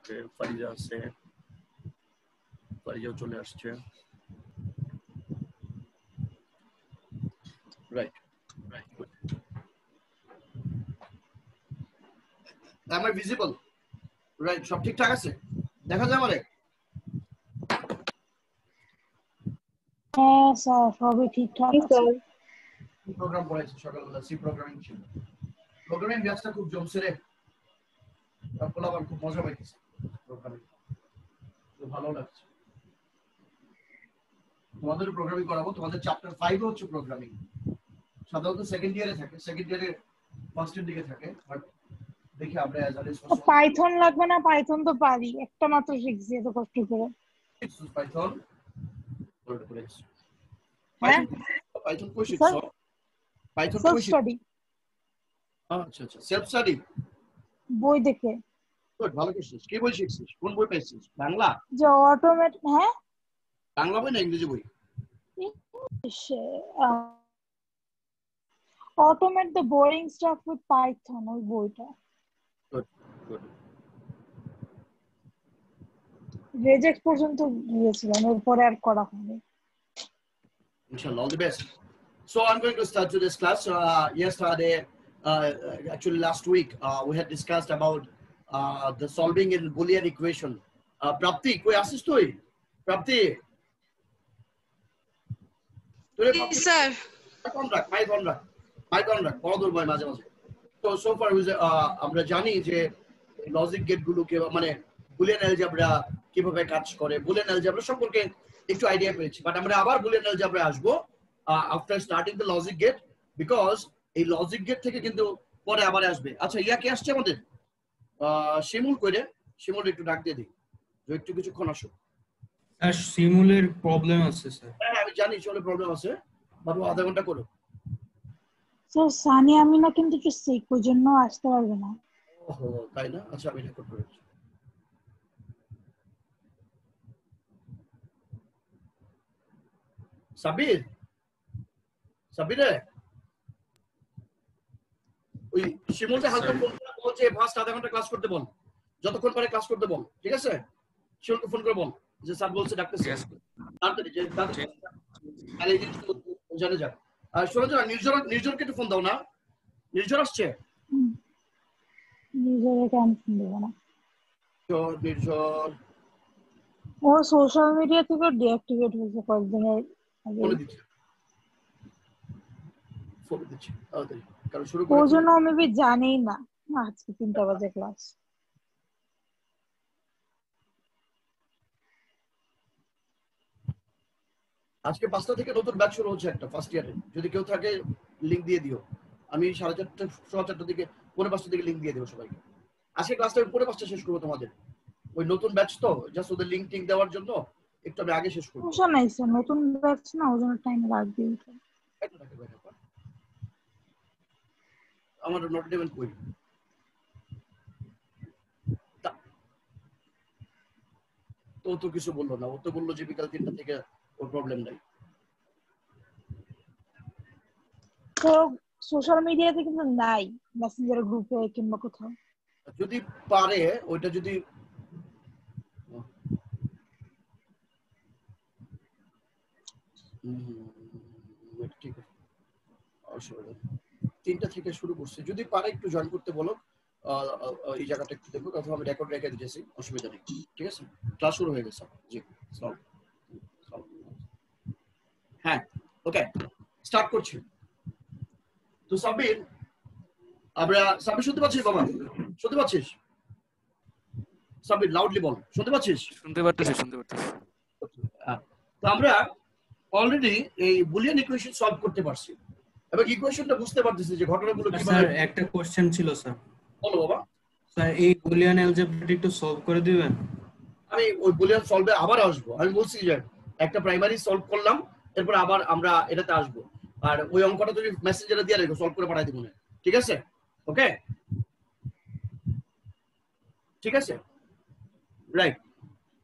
ওকে ফারিজা আছে, ফারিজাও চলে আসছে। Right right, am I visible? Right, সব ঠিকঠাক আছে, দেখা যায় আমারে? হ্যাঁ স্যার সবই ঠিকঠাক আছে। প্রোগ্রাম পড়াইছে সকালবেলা, সি প্রোগ্রামিং ছিল। প্রোগ্রামিং ব্যাচটা খুব জমছে রে, তারপর আবার খুব মজা পাইতেছে প্রোগ্রামিং, তো ভালো লাগছে। তোমাদের প্রোগ্রামিং করাবো, তোমাদের চ্যাপ্টার 5 এ হচ্ছে প্রোগ্রামিং। সাধারণত সেকেন্ড ইয়ারে থাকে, সেকেন্ড ইয়ারে ফার্স্টের দিকে থাকে, বাট দেখি আমরা অ্যাজ আ রেসপন্সিবল। পাইথন লাগবে না? পাইথন তো পারি, একটা মাত্র শিখছি এত কষ্ট করে। পাইথন বলতে পড়েছি। হ্যাঁ পাইথন কোই শিখছো? পাইথন কোই শিখছো? স্টাডি। আচ্ছা আচ্ছা, সেলফ স্টাডি বই দেখে। গুড, ভালো করছিস। কি বই শিখছিস? কোন বই পাইছিস? বাংলা? যে অটোমেট, হ্যাঁ বাংলা বই না ইংরেজি বই? Automate the boring staff with Python, ওই বইটা। Good good. রেজেক্ট পর্যন্ত গিয়েছিলাম, এরপরে আর করা হয়নি। Inshallah, all the best. So I'm going to start today's class. Yesterday, actually last week, we had discussed about the solving in Boolean equation. Prapti, koi asis toi? Prapti. Yes, sir. My contract. Bodo boy maje maje. So far, আমরা জানি যে logic gate গুলোকে মানে Boolean algebra কিভাবে কাজ করে, Boolean algebra সম্পর্কে একটু আইডিয়া পেয়েছি, বাট আমরা আবার বুলিয়ান অ্যালজেব্রা আসবো after starting the logic gate, because এই লজিক গেট থেকে কিন্তু পরে আবার আসবে। আচ্ছা, ইয়া কি আসছে আমাদের? শিমুল কইরে, শিমুল একটু ডাক দিয়ে দিই যে একটু কিছুক্ষণ আসো। স্যার শিমুলের প্রবলেম আছে স্যার। হ্যাঁ আমি জানি শিমুলের প্রবলেম আছে, বাবু আধা ঘন্টা করো। স্যার সানি আমিনা কিন্তু একটু সিক, ওই জন্য আসতে পারবে না। ওহো তাই না? আচ্ছা আমি রেকর্ড করেছি। সাবির, সাবিরে ওই শিমুলকে হালকা ফোন করে বল যে ফার্স্ট আধা ঘন্টা ক্লাস করতে বল, যতক্ষণ পারে ক্লাস করতে বল, ঠিক আছে? শিমুলকে ফোন করে বল যে স্যার বলছে ডাক্তার তাড়াতাড়ি যে আর এই জিনিস জানে যাক। আর শোনো যারা নির্জনকে একটু ফোন দাও না, নির্জন আসছে? নিজেকে কেন ফোন দেবো না? নির্জন ও সোশ্যাল মিডিয়া থেকে ডিঅ্যাক্টিভেট হয়েছে কয়েকদিনের আগে। বলে দিচ্ছি, ফোন দিচ্ছি তাড়াতাড়ি, কারণ শুরু ওই করে জন্য মেবি জানেই না আজকে 3টা বাজে ক্লাস। আজকে 5টা থেকে নতুন ব্যাচ শুরু হচ্ছে একটা ফার্স্ট ইয়ারে, যদি কেউ থাকে লিংক দিয়ে দিও। আমি 4:30 4:30 থেকে 5:45 থেকে লিংক দিয়ে দেবো সবাইকে। আজকে ক্লাসটা 5:45 শেষ করবো তোমাদের, ওই নতুন ব্যাচ তো জাস্ট ওদের লিংক টিং দেওয়ার জন্য একটু আমি আগে শেষ করব। সমস্যা নাই স্যার, নতুন ব্যাচ না, ওই জন্য টাইম লাগবে। আমার নোট নেবেন কই? তো কিছু বললো না, ও তো বললো যে বিকাল 3টা থেকে ওর প্রবলেম নাই। তো সোশ্যাল মিডিয়াতে কিন্তু নাই, মেসেঞ্জার গ্রুপে কিংবা কোথাও। যদি পারে ওইটা যদি ঠিক আছে, অসুবিধা 3টা থেকে শুরু করছে, যদি পারে একটু জয়েন করতে বলো। এই জায়গাটা একটু দেখো, অথবা আমি রেকর্ড রেখে দিয়েছি, অসুবিধা নেই, ঠিক আছে? ক্লাস শুরু হয়ে গেছে। জি হ্যাঁ, ওকে স্টার্ট করছি। তো সাবির, সাবির শুনতে পাচ্ছিস বাবা? শুনতে পাচ্ছিস সাবির? লাউডলি বল, শুনতে পাচ্ছিস? শুনতে পারতেছি। তো আমরা অলরেডি এই বুলিয়ান ইকুয়েশন সলভ করতে পারছি এবং ইকুয়েশনটা বুঝতে পারতেছি যে ঘটনাগুলো কিভাবে। স্যার একটা কোশ্চেন ছিল স্যার। বলো বাবা। স্যার এই বুলিয়ান অ্যালজেব্রাটা একটু সলভ করে দিবেন? আমি ওই বুলিয়ান সলভে আবার আসবো, আমি বলছি যে একটা প্রাইমারি সলভ করলাম, এরপর আবার আমরা এটাতে আসবো, আর ওই অঙ্কটা তুমি মেসেঞ্জারে দিয়ে রাখো, সলভ করে পাঠাই দিব না, ঠিক আছে? ওকে ঠিক আছে, রাইট।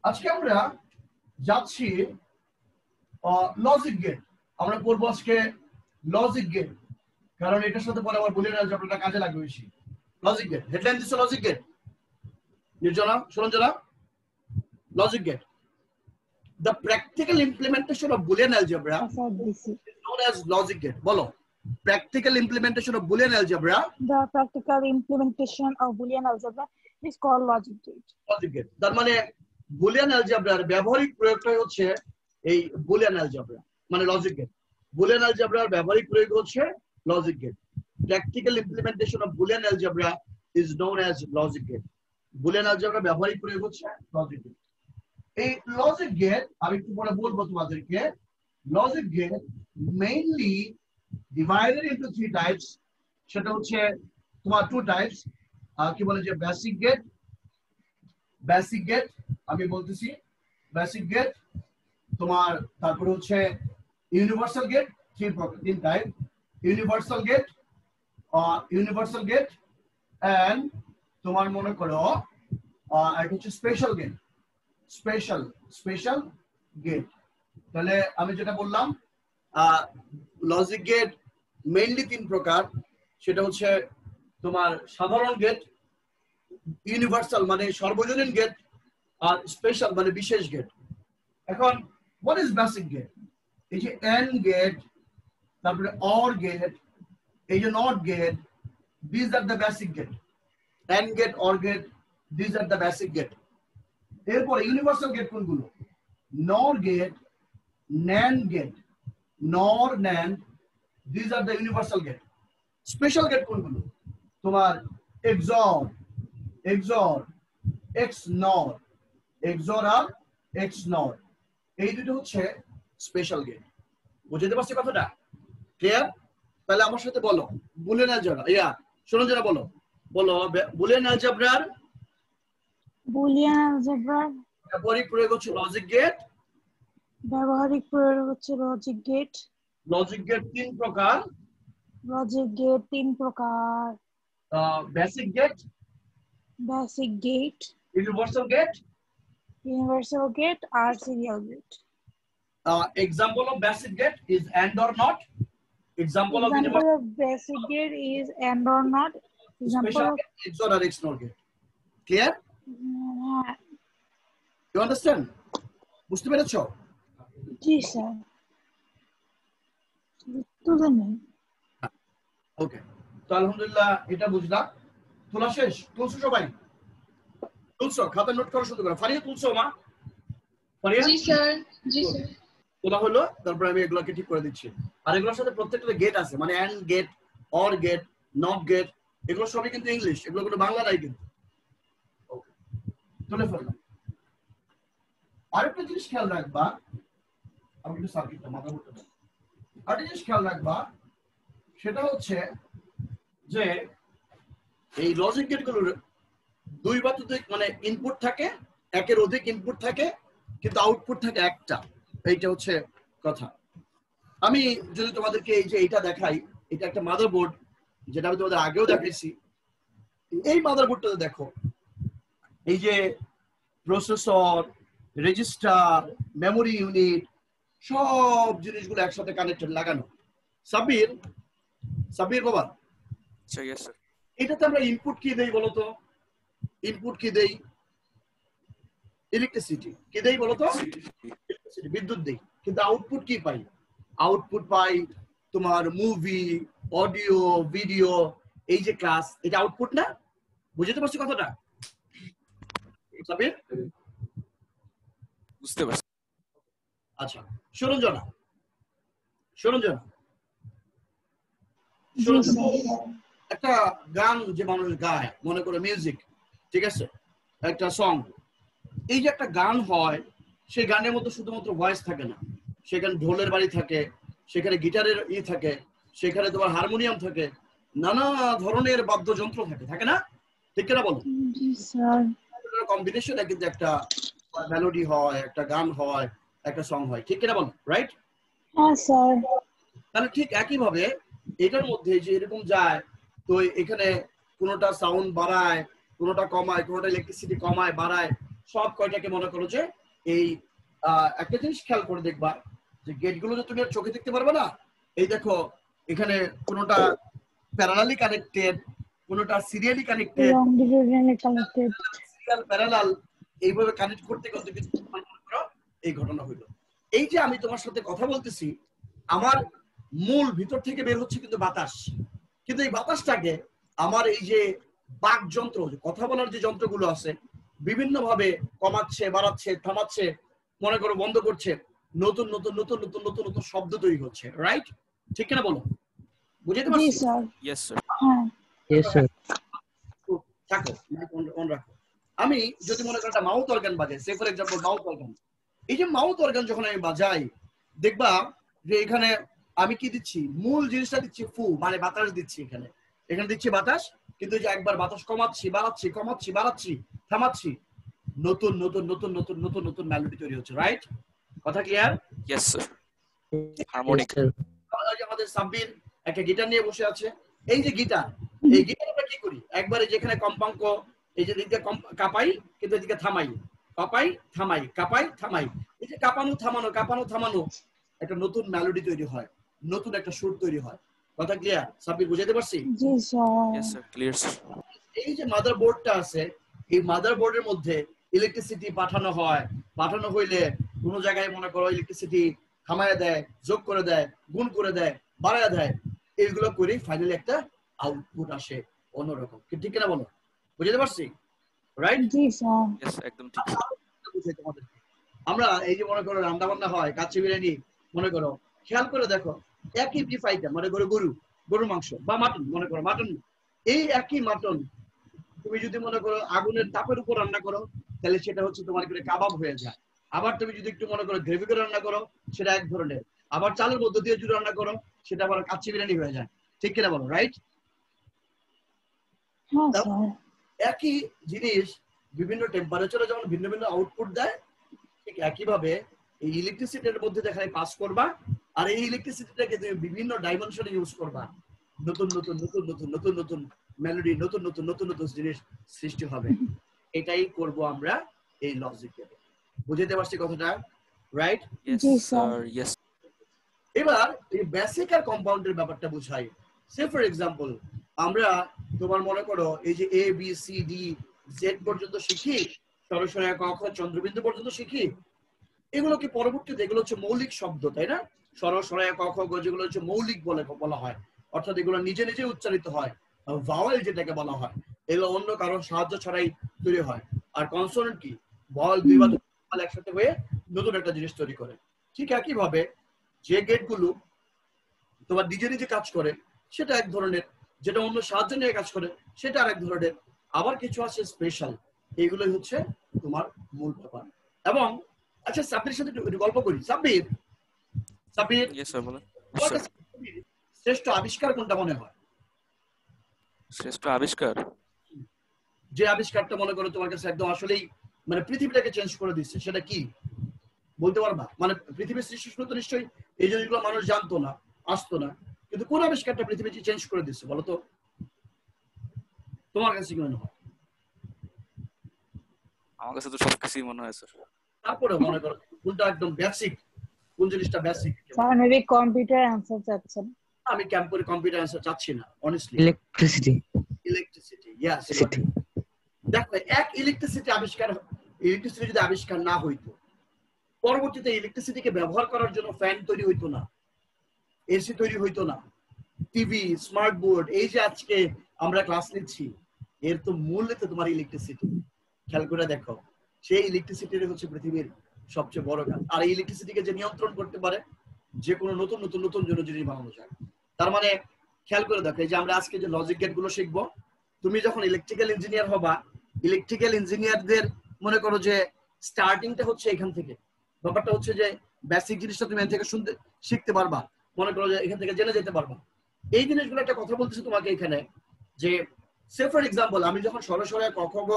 আজকে আমরা যাচ্ছি লজিক গেট, আমরা করবো আজকে লজিক গেট, কারণ এটার সাথে পরে আবার বুলিয়ান অ্যালজেব্রাটা কাজে লাগবে বেশি। লজিক গেট, হেডলাইন দিছো logic gate. Nirjana Suranjana logic gate the practical implementation of Boolean algebra is known as logic gate বলো practical implementation of Boolean algebra The practical implementation of Boolean algebra is called logic gate. Logic gate তার মানে Boolean algebra এর ব্যবহারিক প্রয়োগটাই হচ্ছে এই Boolean algebra মানে logic gate Boolean algebra এর ব্যবহারিক প্রয়োগ হচ্ছে logic gate practical implementation of Boolean algebra is known as logic gate Boolean algebra ব্যবহারিক প্রয়োগ হচ্ছে logic gate এই লজিক গেট আমি একটু পরে বলবো তোমাদেরকে logic gate mainly divided into three types সেটা হচ্ছে তোমার টু টাইপস কি বলে যে বেসিক গেট আমি বলতেছি বেসিক গেট তোমার তারপর হচ্ছে ইউনিভার্সাল গেট তিন টাইপ ইউনিভার্সাল গেট এন্ড তোমার মনে করো এটা হচ্ছে স্পেশাল গেট স্পেশাল গেট তাহলে আমি যেটা বললাম লজিক গেট মেইনলি তিন প্রকার সেটা হচ্ছে তোমার সাধারণ গেট ইউনিভার্সাল মানে সর্বজনীন গেট আর স্পেশাল মানে বিশেষ গেট এখন হোয়াট ইজ বেসিক গেট এই যে এন্ড গেট তারপরে অর গেট এই যে not gate this are the basic gate and gate or gate this are the basic gate এরপরে ইউনিভার্সাল গেট কোনগুলো NOR gate NAND gate NOR NAND this are the universal gate special gate কোনগুলো তোমার XOR XNOR XOR আর XNOR এই দুটো হচ্ছে special gate বুঝতে পারছি কথাটা ক্লিয়ার তাহলে আমার সাথে বলো বুলিয়ান অলজেব্রা সুরঞ্জনা বলো বুলিয়ান অলজেব্রার Boolean algebra ব্যবহারিক প্রয়োগ হচ্ছে লজিক গেট ব্যবহারিক প্রয়োগ হচ্ছে লজিক গেট তিন প্রকার বেসিক গেট ইউনিভার্সাল গেট আর serial gate example of basic gate is and or not example of basic gate is and or not example of XOR or XNOR gate clear you understand বুঝতে পেরেছো জি sir okay তো আলহামদুলিল্লাহ এটা বুঝলাম তোলা শেষ তুলছো সবাই তুলছো খাতা নোট করা শুরু করো ফারিয়া তুলছো মা ফারিয়া জি স্যার তোলা হলো তারপর আমি এগুলোকে ঠিক করে দিচ্ছি আর এগুলোর সাথে প্রত্যেকটা গেট আছে মানে and gate or gate not gate এগুলো সবই কিন্তু ইংলিশ এগুলো কোনো বাংলা নাই কিন্তু তুলে ফেললাম আরেকটা জিনিস খেয়াল রাখবা আমি একটু সার্কিটটা মাথা করতে আরেকটা জিনিস খেয়াল রাখবা সেটা হচ্ছে যে এই লজিক গেটগুলোর দুই বা ততোধিক মানে ইনপুট থাকে একের অধিক ইনপুট থাকে কিন্তু আউটপুট থাকে একটা এইটা হচ্ছে কথা আমি যদি তোমাদেরকে এই যে এটা দেখাই এটা একটা মাদারবোর্ড যেটা আমি তোমাদের আগেও দেখাইছি এই মাদারবোর্ডটাতে দেখো এই যে প্রসেসর রেজিস্টার মেমোরি ইউনিট সব জিনিসগুলো একসাথে কানেক্টেড লাগানো সাবির বাবা এটাতে আমরা ইনপুট কি দেই বলতো ইনপুট কি দেই ইলেকট্রিসিটি কি দেই বলতো বিদ্যুৎ দেই কিন্তু আউটপুট কি পাই আউটপুট পাই তোমার মুভি অডিও ভিডিও এই যে ক্লাস এটা আউটপুট না বুঝতে পারছো কথাটা সাবির বুঝতে পারছি আচ্ছা সুরঞ্জনা একটা গান যে মানুষ গায় মনে করে মিউজিক ঠিক আছে একটা সং এই যে একটা গান হয় সেই গানের মধ্যে শুধুমাত্র ভয়েস থাকে না সেখানে ঢোলের বাড়ি থাকে সেখানে গিটারের থাকে সেখানে তোমার হারমোনিয়াম থাকে নানা ধরনের বাদ্যযন্ত্র থাকে না ঠিক কিনা বলো কম্বিনেশনে কিন্তু একটা মেলোডি হয় একটা গান হয় একটা সং হয় ঠিক কিনা বলো রাইট হ্যাঁ স্যার তাহলে ঠিক একই ভাবে এটার মধ্যে যে এরকম যায় তো এখানে কোনোটা সাউন্ড বাড়ায় কোনোটা কমায় কোনোটা ইলেকট্রিসিটি কমায় বাড়ায় সব কয়টাকে মনে করো যে এই একটা জিনিস খেয়াল করে দেখবা যে গেটগুলো যে তুমি চোখে দেখতে পারবে না এই দেখো এখানে কোনোটা প্যারালালি কানেক্টেড কোনোটা সিরিয়ালি কানেক্টেড প্যারালাল প্যারালাল এইভাবে কানেক্ট করতে করতে কিন্তু তোমার মনে করো এই ঘটনা হইলো। এই যে আমি তোমার সাথে কথা বলতেছি, আমার মূল ভিতর থেকে বের হচ্ছে কিন্তু বাতাস, কিন্তু এই বাতাসটাকে আমার এই যে বাক যন্ত্র, কথা বলার যে যন্ত্রগুলো আছে, বিভিন্ন ভাবে কমাচ্ছে, বাড়াচ্ছে, থামাচ্ছে, মনে করো বন্ধ করছে, নতুন নতুন নতুন নতুন নতুন নতুন শব্দ তৈরি হচ্ছে, রাইট? ঠিক কিনা বলো? বুঝতে জি পারছি? স্যার। Yes sir. হ্যাঁ Yes, sir. থাকো, অন রাখো। আমি যদি মনে করো একটা মাউথ অর্গান বাজে, সে ফর এক্সাম্পল মাউথ অর্গান, এই যে মাউথ অর্গান যখন আমি বাজাই, দেখবা যে এখানে আমি কি দিচ্ছি, মূল জিনিসটা দিচ্ছি ফু, মানে বাতাস দিচ্ছি। এখানে এখানে দিচ্ছি বাতাস, কিন্তু যে একবার বাতাস কমাচ্ছি, বাড়াচ্ছি, কমাচ্ছি, বাড়াচ্ছি, থামাচ্ছি, নতুন নতুন নতুন নতুন নতুন নতুন মেলোডি তৈরি হচ্ছে, রাইট? কথা clear? Yes sir. Yes, harmonic. sir. আমাদের সাব্বির একটা গিটার নিয়ে বসে আছে, এই যে গিটার, এই গিটার আমরা কি করি, একবারে যেখানে কম্পাঙ্ক, এই যে দিকে কাপাই, কিন্তু এদিকে থামাই, কাপাই থামাই, কাপাই থামাই, এই যে কাপানো থামানো, কাপানো থামানো, একটা নতুন মেলোডি তৈরি হয়, নতুন একটা সুর তৈরি হয়। কথা ক্লিয়ার সাব্বির? বুঝাতে পারছি? জি sir. Yes sir, clear sir. এই যে মাদার বোর্ডটা আছে, এই মাদার বোর্ডের মধ্যে ইলেকট্রিসিটি পাঠানো হয়, পাঠানো হইলে কোনো জায়গায় মনে করো ইলেকট্রিসিটি থামায় দেয়, যোগ করে দেয়, গুণ করে দেয়, বাড়ায় দেয়, এইগুলো করে ফাইনালি একটা আউটপুট আসে অন্যরকম। ঠিক কিনা বলো? বুঝতে পারছি? রাইট? জি স্যার। ইয়েস, একদম ঠিক। বুঝাই তোমাদেরকে। আমরা এই যে মনে করো রান্না বান্না হয়, কাচ্চি বিরিয়ানি, মনে করো খেয়াল করে দেখো, একই বিফ আইটেম, মনে করো গরুর মাংস বা মাটন, মনে করো মাটন, এই একই মাটন তুমি যদি মনে করো আগুনের তাপের উপর রান্না করো, তাহলে সেটা হচ্ছে তোমার করে কাবাব হয়ে যায়। আবার তুমি যদি একটু মনে করো গ্রেভি করে রান্না করো, সেটা এক ধরনের। আবার চালের মধ্যে দিয়ে যদি রান্না করো, সেটা আবার কাচ্চি বিরিয়ানি হয়ে যায়। ঠিক কিনা বলো? রাইট? হ্যাঁ স্যার। একই জিনিস বিভিন্ন টেম্পারেচারে যখন ভিন্ন ভিন্ন আউটপুট দেয়, ঠিক একইভাবে এই ইলেকট্রিসিটির মধ্যে দেখানে পাস করবা, আর এই ইলেকট্রিসিটিটাকে তুমি বিভিন্ন ডাইমেনশনে ইউজ করবা, নতুন নতুন নতুন নতুন নতুন নতুন মেলোডি, নতুন নতুন নতুন নতুন জিনিস সৃষ্টি হবে। এটাই করব আমরা এই লজিকে। বুঝতে পারছি কথাটা? রাইট? ইয়েস জি, স্যার। স্যার। ইয়েস। এবার এই বেসিক আর কম্পাউন্ডের ব্যাপারটা বুঝাই। সে ফর এক্সাম্পল, আমরা তোমার মনে করো এই যে এ বি সি ডি জেড পর্যন্ত শিখি, সরাসরি ক খ চন্দ্রবিন্দু পর্যন্ত শিখি, এগুলো কি পরবর্তীতে এগুলো হচ্ছে মৌলিক শব্দ, তাই না? সরাসরি ক খ গ যেগুলো হচ্ছে মৌলিক বলা হয়, অর্থাৎ এগুলো নিজে নিজে উচ্চারিত হয়। ভাওয়েল যেটাকে বলা হয়, এগুলো অন্য কারোর সাহায্য ছাড়াই তৈরি হয়। আর কনসোনেন্ট কি, বল দুই বা একসাথে হয়ে নতুন একটা জিনিস তৈরি করে। ঠিক একই ভাবে যে গেটগুলো তোমার নিজে নিজে কাজ করে সেটা এক ধরনের, যেটা অন্য সাহায্য নিয়ে কাজ করে সেটা আরেক ধরনের, আবার কিছু আছে স্পেশাল। এইগুলোই হচ্ছে তোমার মূল ব্যাপার। এবং আচ্ছা, সাব্বিরের সাথে একটু গল্প করি। সাব্বির, ইয়েস স্যার, বলেন। তোমার কাছে শ্রেষ্ঠ আবিষ্কার কোনটা মনে হয়? শ্রেষ্ঠ আবিষ্কার? যে আবিষ্কারটা মনে করো তোমার কাছে একদম আসলেই মানে পৃথিবীটাকে চেঞ্জ করে দিচ্ছে, সেটা কি বলতে পারবা? মানে পৃথিবীর সৃষ্টি শুরু তো নিশ্চয়ই এই জিনিসগুলো মানুষ জানতো না, আসতো না, কিন্তু কোন আবিষ্কারটা পৃথিবীকে চেঞ্জ করে দিচ্ছে বলো তো? তোমার কাছে কি মনে হয়? আমার কাছে তো সবকিছুই মনে হয় স্যার। তারপরে মনে করো কোনটা একদম বেসিক, কোন জিনিসটা basic? Sir maybe computer answer চাচ্ছেন। আমি ক্যাম্পের কম্পিউটার অ্যান্সার চাচ্ছি না, অনেস্টলি। Electricity. Electricity, yes. দেখো, এক ইলেকট্রিসিটি যদি আবিষ্কার না হইতো, পরবর্তীতে ইলেকট্রিসিটিকে ব্যবহার করার জন্য ফ্যান তৈরি হইতো না, এসি তৈরি হইতো না, টিভি, স্মার্ট বোর্ড, এই যে আজকে আমরা ক্লাস নিচ্ছি, এর তো মূল তো তোমার ইলেকট্রিসিটি। খেয়াল করে দেখো, সেই ইলেকট্রিসিটির হচ্ছে পৃথিবীর সবচেয়ে বড় কাজ। আর এই ইলেকট্রিসিটিকে যে নিয়ন্ত্রণ করতে পারে, যে কোনো নতুন নতুন নতুন জিনিস বানানো যায়। তার মানে খেয়াল করে দেখো, এই যে আমরা আজকে যে লজিক গেট গুলো শিখবো, তুমি যখন ইলেকট্রিক্যাল ইঞ্জিনিয়ার হবা, ইলেকট্রিক্যাল ইঞ্জিনিয়ারদের মনে করো যে স্টার্টিংটা হচ্ছে এখান থেকে। ব্যাপারটা হচ্ছে যে বেসিক জিনিসটা তুমি এখান থেকে শিখতে পারবা, মনে করো যে এখান থেকে জেনে যেতে পারবা। এই জিনিসগুলো একটা কথা বলতেছি তোমাকে এখানে, যে সে ফর এক্সাম্পল, আমি যখন সরাসরি ক খ গ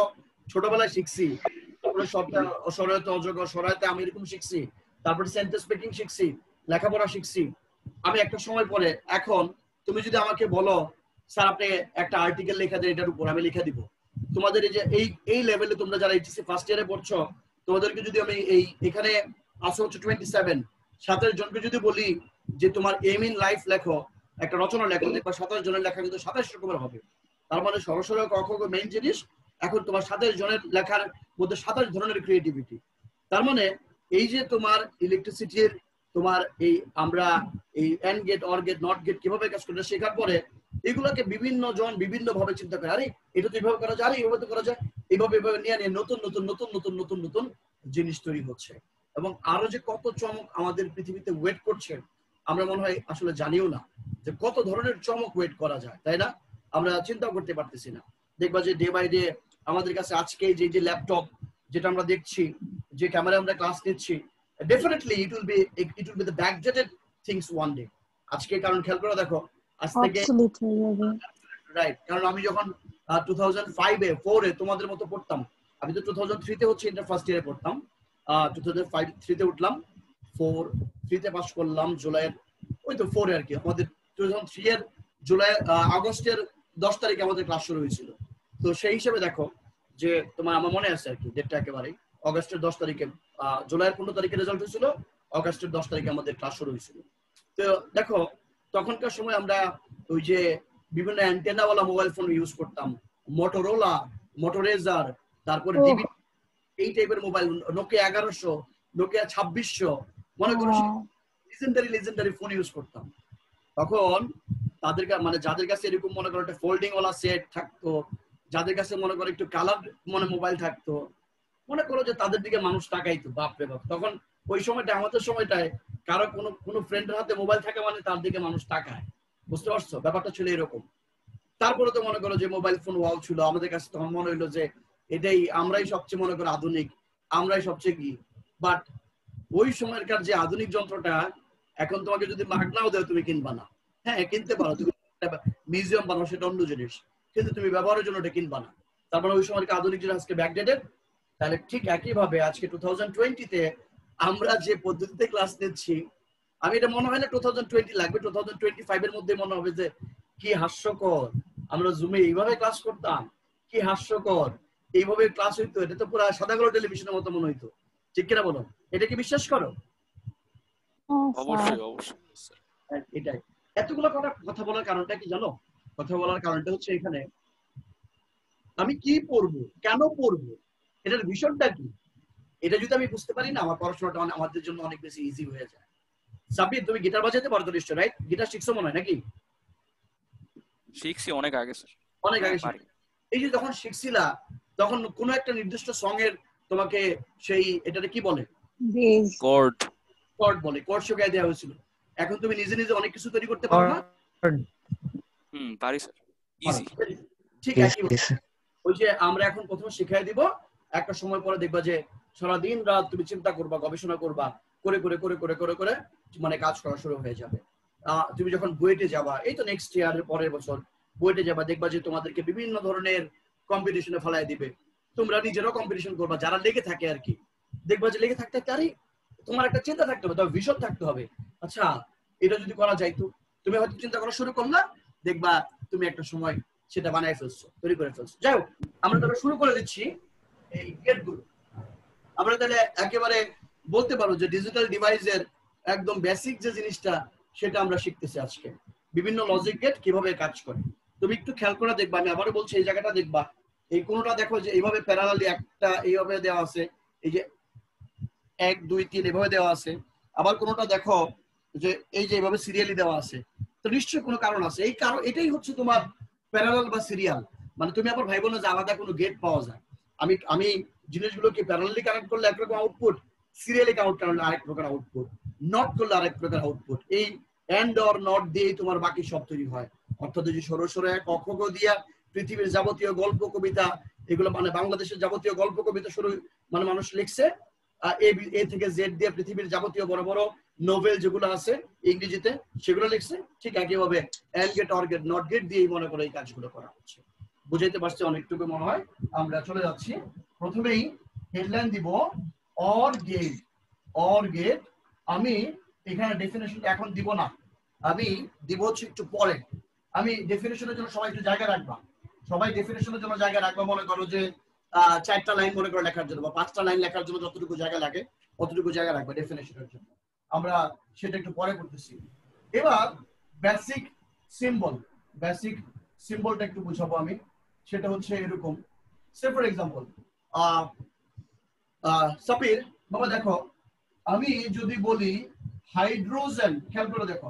ছোটবেলায় শিখছি, তারপরে সরায়তে অজগ সরায়তে আমি এরকম শিখছি, তারপরে সেন্টেন্স মেকিং শিখছি, লেখাপড়া শিখছি। আমি একটা সময় পরে, এখন তুমি যদি আমাকে বলো স্যার আপনি একটা আর্টিকেল লেখা দেন এটার উপর, আমি লিখে দিব। তোমাদের এই যে এই লেভেলে তোমরা যারা এইচএসসি ফার্স্ট ইয়ারে পড়ছো, তোমাদেরকে যদি আমি এখানে আসো হচ্ছে 27 27 জনকে যদি বলি যে তোমার এম ইন লাইফ লেখো, একটা রচনা লেখো, দেখবা 27 জনের লেখা কিন্তু 27 রকমের হবে। তার মানে সরাসরি ক খ গ মেইন জিনিস, এখন তোমার 27 জনের লেখার মধ্যে 27 ধরনের ক্রিয়েটিভিটি। তার মানে এই যে তোমার ইলেকট্রিসিটির তোমার এই আমরা এই and gate, or gate, not gate কিভাবে কাজ করে শেখার পরে এগুলোকে বিভিন্ন জন বিভিন্ন ভাবে চিন্তা করে, আরে এটা তো এইভাবে করা যায়, আরে এইভাবে তো করা যায়, এইভাবে এইভাবে নিয়ে নিয়ে নতুন নতুন নতুন নতুন নতুন নতুন জিনিস তৈরি হচ্ছে। এবং আরো যে কত চমক আমাদের পৃথিবীতে ওয়েট করছে আমরা মনে হয় আসলে জানিও না যে কত ধরনের চমক ওয়েট করা যায়, তাই না? আমরা চিন্তাও করতে পারতেছি না। দেখবা যে ডে বাই ডে আমাদের কাছে আজকে যে ল্যাপটপ যেটা আমরা দেখছি, যে ক্যামেরা আমরা ক্লাস নিচ্ছি, definitely it will be the backdated things one day. আজকে কারণ খেয়াল করে দেখো আজ থেকে রাইট, কারণ আমি যখন 2005-এ 4-এ তোমাদের মতো পড়তাম, আমি তো 2003-তে হচ্ছে ইন্টার ফার্স্ট ইয়ারে পড়তাম, 2005-3-তে উঠলাম, 4-3-তে পাস করলাম জুলাইয়ের ওই তো 4-এ আর কি। আমাদের 2003-এর জুলাই আগস্টের 10 তারিখে আমাদের ক্লাস শুরু হয়েছিল। তো সেই হিসেবে দেখো যে তোমার আমার মনে আছে আর কি ডেটটা একেবারে আগস্টের 10 তারিখে, জুলাইয়ের 15 তারিখে রেজাল্ট হয়েছিল, আগস্টের 10 তারিখে আমাদের ক্লাস শুরু হয়েছিল। তো দেখো তখনকার সময় আমরা ওই যে বিভিন্ন অ্যান্টেনাওয়ালা মোবাইল ফোন ইউজ করতাম, মোটরোলা, মোটরেজার, তারপরে ডিবি, এই টাইপের মোবাইল, নোকিয়া 1100, নোকিয়া 2600, মনে করো লিজেন্ডারি ফোন ইউজ করতাম। তখন তাদের মানে যাদের কাছে এরকম মনে করো একটা ফোল্ডিং ওয়ালা সেট থাকতো, যাদের কাছে মনে করো একটু কালার মানে মোবাইল থাকতো, মনে করো যে তাদের দিকে মানুষ তাকাইতো, বাপরে বাপ। তখন ওই সময়টা আমাদের সময়টায় কারো কোনো ফ্রেন্ডের হাতে মোবাইল থাকে মানে তার দিকে মানুষ তাকায়, বুঝতে পারছো? ব্যাপারটা ছিল এরকম। তারপরে তো মনে করো যে মোবাইল ফোন ওয়াও ছিল আমাদের কাছে, তখন মনে হইলো যে এটাই আমরাই সবচেয়ে মনে করো আধুনিক, আমরাই সবচেয়ে কি। বাট ওই সময়কার যে আধুনিক যন্ত্রটা এখন তোমাকে যদি মাগনাও দেয় তুমি কিনবা না। হ্যাঁ কিনতে পারো, তুমি মিউজিয়াম বানাও সেটা অন্য জিনিস, কিন্তু তুমি ব্যবহারের জন্য এটা কিনবা না। তারপরে ওই সময়কার আধুনিক জিনিস আজকে ব্যাকডেটেড। তাহলে ঠিক একই ভাবে আজকে 2020-তে আমরা যে পদ্ধতিতে ক্লাস নিচ্ছি, আমি এটা মনে হয় না 2020 লাগবে, 2025-এর মধ্যে মনে হবে যে কি হাস্যকর, আমরা জুমে এইভাবে ক্লাস করতাম, কি হাস্যকর, এইভাবে ক্লাস হইতো, এটা তো পুরো সাদা কালো টেলিভিশনের মতো মনে হইতো, ঠিক কিনা বলো? এটা কি বিশ্বাস করো? অবশ্যই অবশ্যই। এটাই এতগুলো কথা বলার কারণটা কি জানো? কথা বলার কারণটা হচ্ছে এখানে আমি কি পড়বো, কেন পড়বো, এটার ভিশনটা কি, এটা যদি আমি বুঝতে পারি না আমার পড়াশোনাটা আমাদের জন্য অনেক বেশি ইজি হয়ে যায়। সাব্বির তুমি গিটার বাজাতে পারো তো নিশ্চয়, রাইট? গিটার শিখছো মনে হয় নাকি? শিখছি অনেক আগে স্যার, অনেক আগে। এই যে যখন শিখছিলা তখন কোন একটা নির্দিষ্ট সং এর তোমাকে সেই এটাকে কি বলে, কর্ড বলে, কর্ড শিখিয়ে দেওয়া হয়েছিল। এখন তুমি নিজে নিজে অনেক কিছু তৈরি করতে পারো না? পারি স্যার, ইজি। ঠিক আছে, ওই যে আমরা এখন প্রথমে শিখিয়ে দিব, একটা সময় পরে দেখবা যে সারা দিন রাত তুমি চিন্তা করবা, গবেষণা করবা, করে করে করে করে করে করে মানে কাজ করা শুরু হয়ে যাবে। তুমি যখন বুয়েটে যাবা, এই তো নেক্সট ইয়ারের পরের বছর বুয়েটে যাবা, দেখবা যে তোমাদেরকে বিভিন্ন ধরনের কম্পিটিশনে ফেলাই দিবে, তোমরা নিজেরাও কম্পিটিশন করবা, যারা লেগে থাকে আর কি। দেখবা যে লেগে থাকতে আরে তোমার একটা চিন্তা থাকতে হবে, তোমার ভিশন থাকতে হবে, আচ্ছা এটা যদি করা যায়, তো তুমি হয়তো চিন্তা করা শুরু করলা, দেখবা তুমি একটা সময় সেটা বানায় ফেলছো, তৈরি করে ফেলছো। যাই হোক, আমরা তাহলে শুরু করে দিচ্ছি এই গেটগুলো। আমরা তাহলে একেবারে বলতে পারো যে ডিজিটাল ডিভাইসের একদম বেসিক যে জিনিসটা সেটা আমরা শিখতেছি আজকে, বিভিন্ন লজিক গেট কিভাবে কাজ করে। তুমি একটু খেয়াল করে দেখবা, আমি আবারও বলছি এই জায়গাটা দেখবা, এই কোনটা দেখো যে এইভাবে প্যারালালি একটা এইভাবে দেওয়া আছে, এই যে 1 2 3 এভাবে দেওয়া আছে, আবার কোনটা দেখো যে এই যে এইভাবে সিরিয়ালি দেওয়া আছে, তো নিশ্চয়ই কোনো কারণ আছে। এই কারণ এটাই হচ্ছে তোমার প্যারালাল বা সিরিয়াল। মানে তুমি আবার ভাইবো না যে আলাদা কোনো গেট পাওয়া যায়। আমি জিনিসগুলোকে প্যারালালি কানেক্ট করলে একরকম আউটপুট, সিরিয়ালি কানেক্ট করলে আরেক প্রকার আউটপুট, নট করলে আরেক প্রকার আউটপুট। এই এন্ড অর নট দিয়ে তোমার বাকি সব তৈরি হয়। অর্থাৎ যে সরো সরো এক অক্ষক দিয়া পৃথিবীর যাবতীয় গল্প কবিতা, এগুলো মানে বাংলাদেশের যাবতীয় গল্প কবিতা শুরু মানে মানুষ লিখছে, এ থেকে জেড দিয়ে পৃথিবীর যাবতীয় বড় বড় নোভেল যেগুলো আছে ইংরেজিতে সেগুলো লিখছে। ঠিক একইভাবে and gate, or gate, not gate দিয়েই মনে করে এই কাজগুলো করা হচ্ছে। বুঝাইতে পারছি অনেকটুকু মনে হয়। আমরা চলে যাচ্ছি, প্রথমেই হেডলাইন দিব অর গেট। অর গেট আমি এখানে ডেফিনেশন এখন দিব না, আমি দিব হচ্ছে একটু পরে। আমি ডেফিনেশনের জন্য সবাই একটু জায়গা রাখবা, সবাই ডেফিনেশনের জন্য জায়গা রাখবা। মনে করো যে 4টা লাইন মনে করে লেখার জন্য বা 5টা লাইন লেখার জন্য যতটুকু জায়গা লাগে অতটুকু জায়গা রাখবা ডেফিনেশনের জন্য। আমরা সেটা একটু পরে করতেছি। এবার বেসিক সিম্বল, বেসিক সিম্বলটা একটু বুঝাবো আমি। সেটা হচ্ছে এরকম, সে ফর এক্সাম্পল সাবির বাবা দেখো, আমি যদি বলি হাইড্রোজেন, খেয়াল করে দেখো,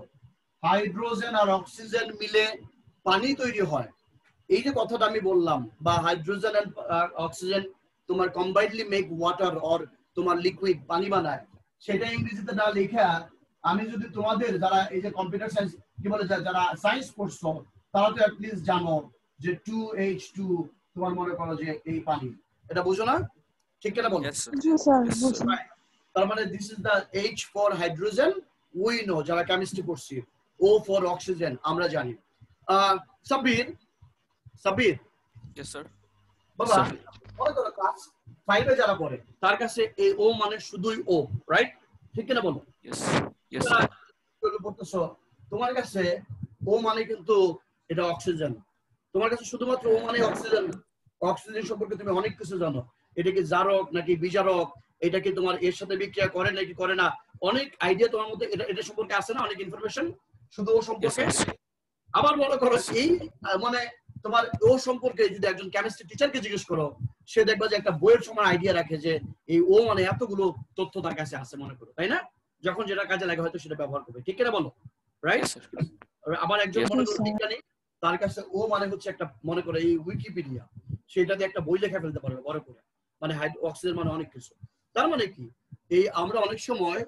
হাইড্রোজেন আর অক্সিজেন মিলে পানি তৈরি হয়, এই যে কথাটা আমি বললাম, বা হাইড্রোজেন এন্ড অক্সিজেন তোমার কম্বাইন্ডলি মেক ওয়াটার অর তোমার লিকুইড পানি বানায়, সেটা ইংরেজিতে না লেখা আমি যদি তোমাদের যারা এই যে কম্পিউটার সায়েন্স কি বলে যারা সায়েন্স পড়ছো তারা তো অ্যাটলিস্ট জানো যে 2H2 তোমার মনে করো যে এই পানি, এটা বুঝো না? ঠিক কিনা বলো? জি স্যার বুঝছি। তার মানে this is the H for hydrogen, we know যারা কেমিস্ট্রি পড়ছি, O ফর অক্সিজেন আমরা জানি। Sabir yes sir. বাবা মনে করো ক্লাস 5 এ যারা পড়ে তার কাছে এই O মানে শুধুই O, রাইট? ঠিক কিনা বলো? Yes yes sir. পড়তেছো, তোমার কাছে O মানে কিন্তু এটা অক্সিজেন, তোমার কাছে শুধুমাত্র O মানে অক্সিজেন। অক্সিজেন সম্পর্কে তুমি অনেক কিছু জানো, এটা কি জারক নাকি বিজারক, এটা কি তোমার এর সাথে বিক্রিয়া করে নাকি করে না, অনেক আইডিয়া তোমার মধ্যে এটা সম্পর্কে আছে না, অনেক ইনফরমেশন শুধু ও সম্পর্কে। আবার মনে করো এই মানে তোমার ও সম্পর্কে যদি একজন কেমিস্ট্রি টিচারকে জিজ্ঞেস করো, সে দেখবা যে একটা বইয়ের সময় আইডিয়া রাখে যে এই ও মানে এতগুলো তথ্য তার কাছে আছে মনে করো, তাই না? যখন যেটা কাজে লাগে হয়তো সেটা ব্যবহার করবে, ঠিক কিনা বলো? রাইট? আবার একজন মনে করো বিজ্ঞানী, তার কাছে ও মানে হচ্ছে একটা মনে করো এই উইকিপিডিয়া, সেটা দিয়ে একটা বই লেখা ফেলতে পারবে বড় করে, মানে অক্সিজেন মানে অনেক কিছু। তার মানে কি এই আমরা অনেক সময়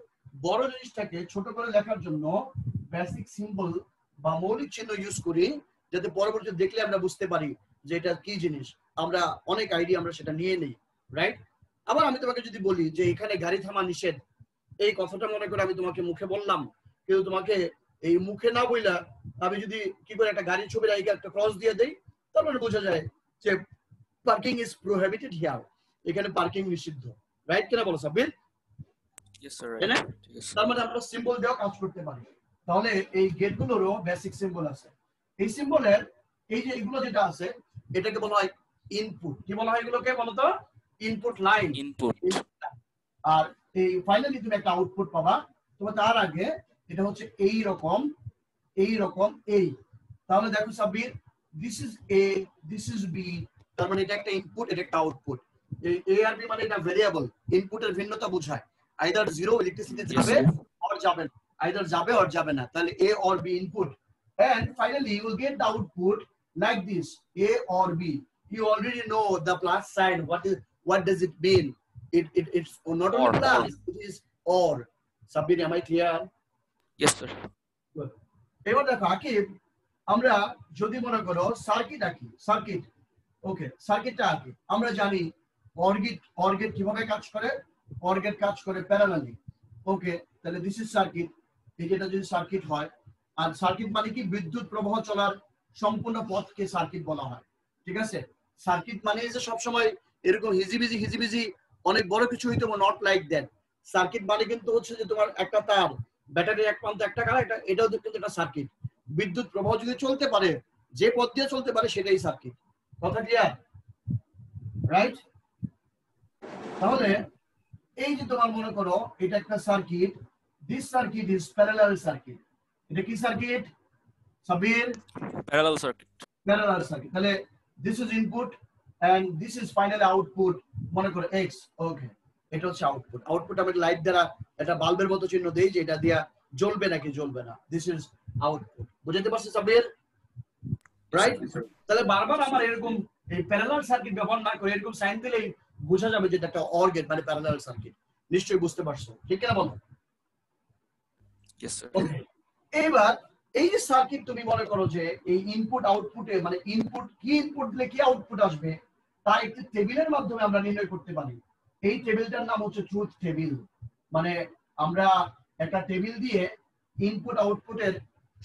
বড় জিনিসটাকে ছোট করে লেখার জন্য বেসিক সিম্বল বা মৌলিক চিহ্ন ইউজ করি, যাতে পরবর্তীতে দেখলে আমরা বুঝতে পারি যে এটা কি জিনিস, আমরা অনেক আইডিয়া আমরা সেটা নিয়ে নেই, রাইট? আবার আমি তোমাকে যদি বলি যে এখানে গাড়ি থামা নিষেধ, এই কথাটা মনে করে আমি তোমাকে মুখে বললাম, কিন্তু তোমাকে এই মুখে না বইলা আমি যদি কি করে একটা গাড়ির ছবি রেখে একটা ক্রস দিয়ে দেই, তাহলে বোঝা যায় যে পার্কিং ইজ প্রোহিবিটেড হিয়ার, এখানে পার্কিং নিষিদ্ধ, রাইট কিনা বলো সাবির? Yes sir. তার মানে আমরা সিম্বল দিয়েও কাজ করতে পারি। তাহলে এই গেটগুলোরও বেসিক সিম্বল আছে। এই সিম্বলের এই যে এগুলো যেটা আছে এটাকে বলা হয় ইনপুট। কি বলা হয় এগুলোকে বলো তো? Input line. ইনপুট। আর এই ফাইনালি তুমি একটা আউটপুট পাবা। তবে তার আগে এটা হচ্ছে এই রকম এই। তাহলে দেখো Sabir, this is A, this is B, তার মানে এটা একটা ইনপুট, এটা একটা আউটপুট। এই এ আর বি মানে এটা ভেরিয়েবল, ইনপুটের ভিন্নতা বোঝায়। আইদার জিরো ইলেকট্রিসিটি যাবে অর যাবে না, আইদার যাবে অর যাবে না, তাহলে A or B input. And finally you will get the output like this, A or B. You already know the plus sign, what does it mean? It's not only plus, it is or. Sabir, am I clear? Yes sir. Good. এবার দেখো আকিব, আমরা যদি মনে করো circuit আঁকি, circuit, ওকে, সার্কিটটা আঁকি, আমরা জানি অর্গেট কিভাবে কাজ করে, অর্গেট কাজ করে প্যারালালি, ওকে, তাহলে দিস ইজ সার্কিট। এই যেটা যদি সার্কিট হয়, আর সার্কিট মানে কি বিদ্যুৎ প্রবাহ চলার সম্পূর্ণ পথকে সার্কিট বলা হয়, ঠিক আছে? সার্কিট মানে যে সব সময় এরকম হিজিবিজি অনেক বড় কিছু হইতো, নট লাইক দ্যাট। সার্কিট মানে কিন্তু হচ্ছে যে তোমার একটা তার, ব্যাটারির এক প্রান্তে একটা কারা, এটাও কিন্তু একটা সার্কিট। বিদ্যুৎ প্রবাহ যদি চলতে পারে, যে পথ দিয়ে চলতে পারে সেটাই সার্কিট। কথা ক্লিয়ার? রাইট? তাহলে এই যে তোমার মনে করো এটা একটা circuit, this circuit is parallel circuit. এটা কি circuit Sabir? Parallel circuit. Parallel circuit. তাহলে this is input and this is final output, মনে করো এক্স, ওকে, এটা হচ্ছে আউটপুট। আউটপুট আমরা লাইট দ্বারা এটা বাল্বের মতো চিহ্ন দেই যে এটা দিয়া জ্বলবে নাকি জ্বলবে না, দিস ইজ আউটপুট। বুঝতে পারছো সাবির? রাইট? তাহলে বারবার আমার এরকম এই প্যারালাল সার্কিট ব্যবহার না করে এরকম সাইন দিলেই বোঝা যাবে যে এটা একটা অর গেট মানে প্যারালাল সার্কিট। নিশ্চয়ই বুঝতে পারছো, ঠিক কিনা বলো? Yes sir. ওকে, এবার এই যে সার্কিট তুমি মনে করো যে এই ইনপুট আউটপুটে মানে ইনপুট কি ইনপুট দিলে কি আউটপুট আসবে তা একটি টেবিলের মাধ্যমে আমরা নির্ণয় করতে পারি। এই টেবিলটার নাম হচ্ছে ট্রুথ টেবিল। মানে আমরা একটা টেবিল দিয়ে ইনপুট আউটপুটের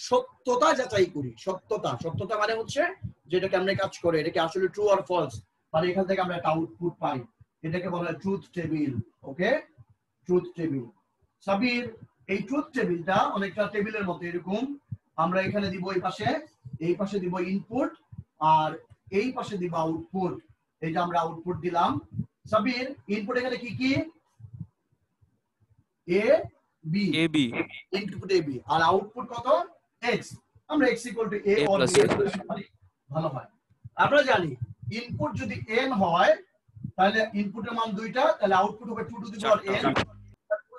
সত্যতা যাচাই করি। সত্যতা মানে হচ্ছে যেটা কেমনে কাজ করে, এটা কি আসলে ট্রু অর ফলস, মানে এখান থেকে আমরা একটা আউটপুট পাই, এটাকে বলা হয় ট্রুথ টেবিল। ওকে, ট্রুথ টেবিল। সাবির, এই ট্রুথ টেবিলটা অনেকটা টেবিলের মতো এরকম, আমরা এখানে দিব এই পাশে দিব ইনপুট আর এই পাশে দিব আউটপুট। এই যে আমরা আউটপুট দিলাম। সাবির, ইনপুট এখানে কি কি? A B, input A B, আর আউটপুট কত? এক্স। আমরা X equal to A or B ভালো হয়। আমরা জানি ইনপুট যদি n হয় তাহলে ইনপুটের মান দুইটা, তাহলে আউটপুট হবে 2 to the power n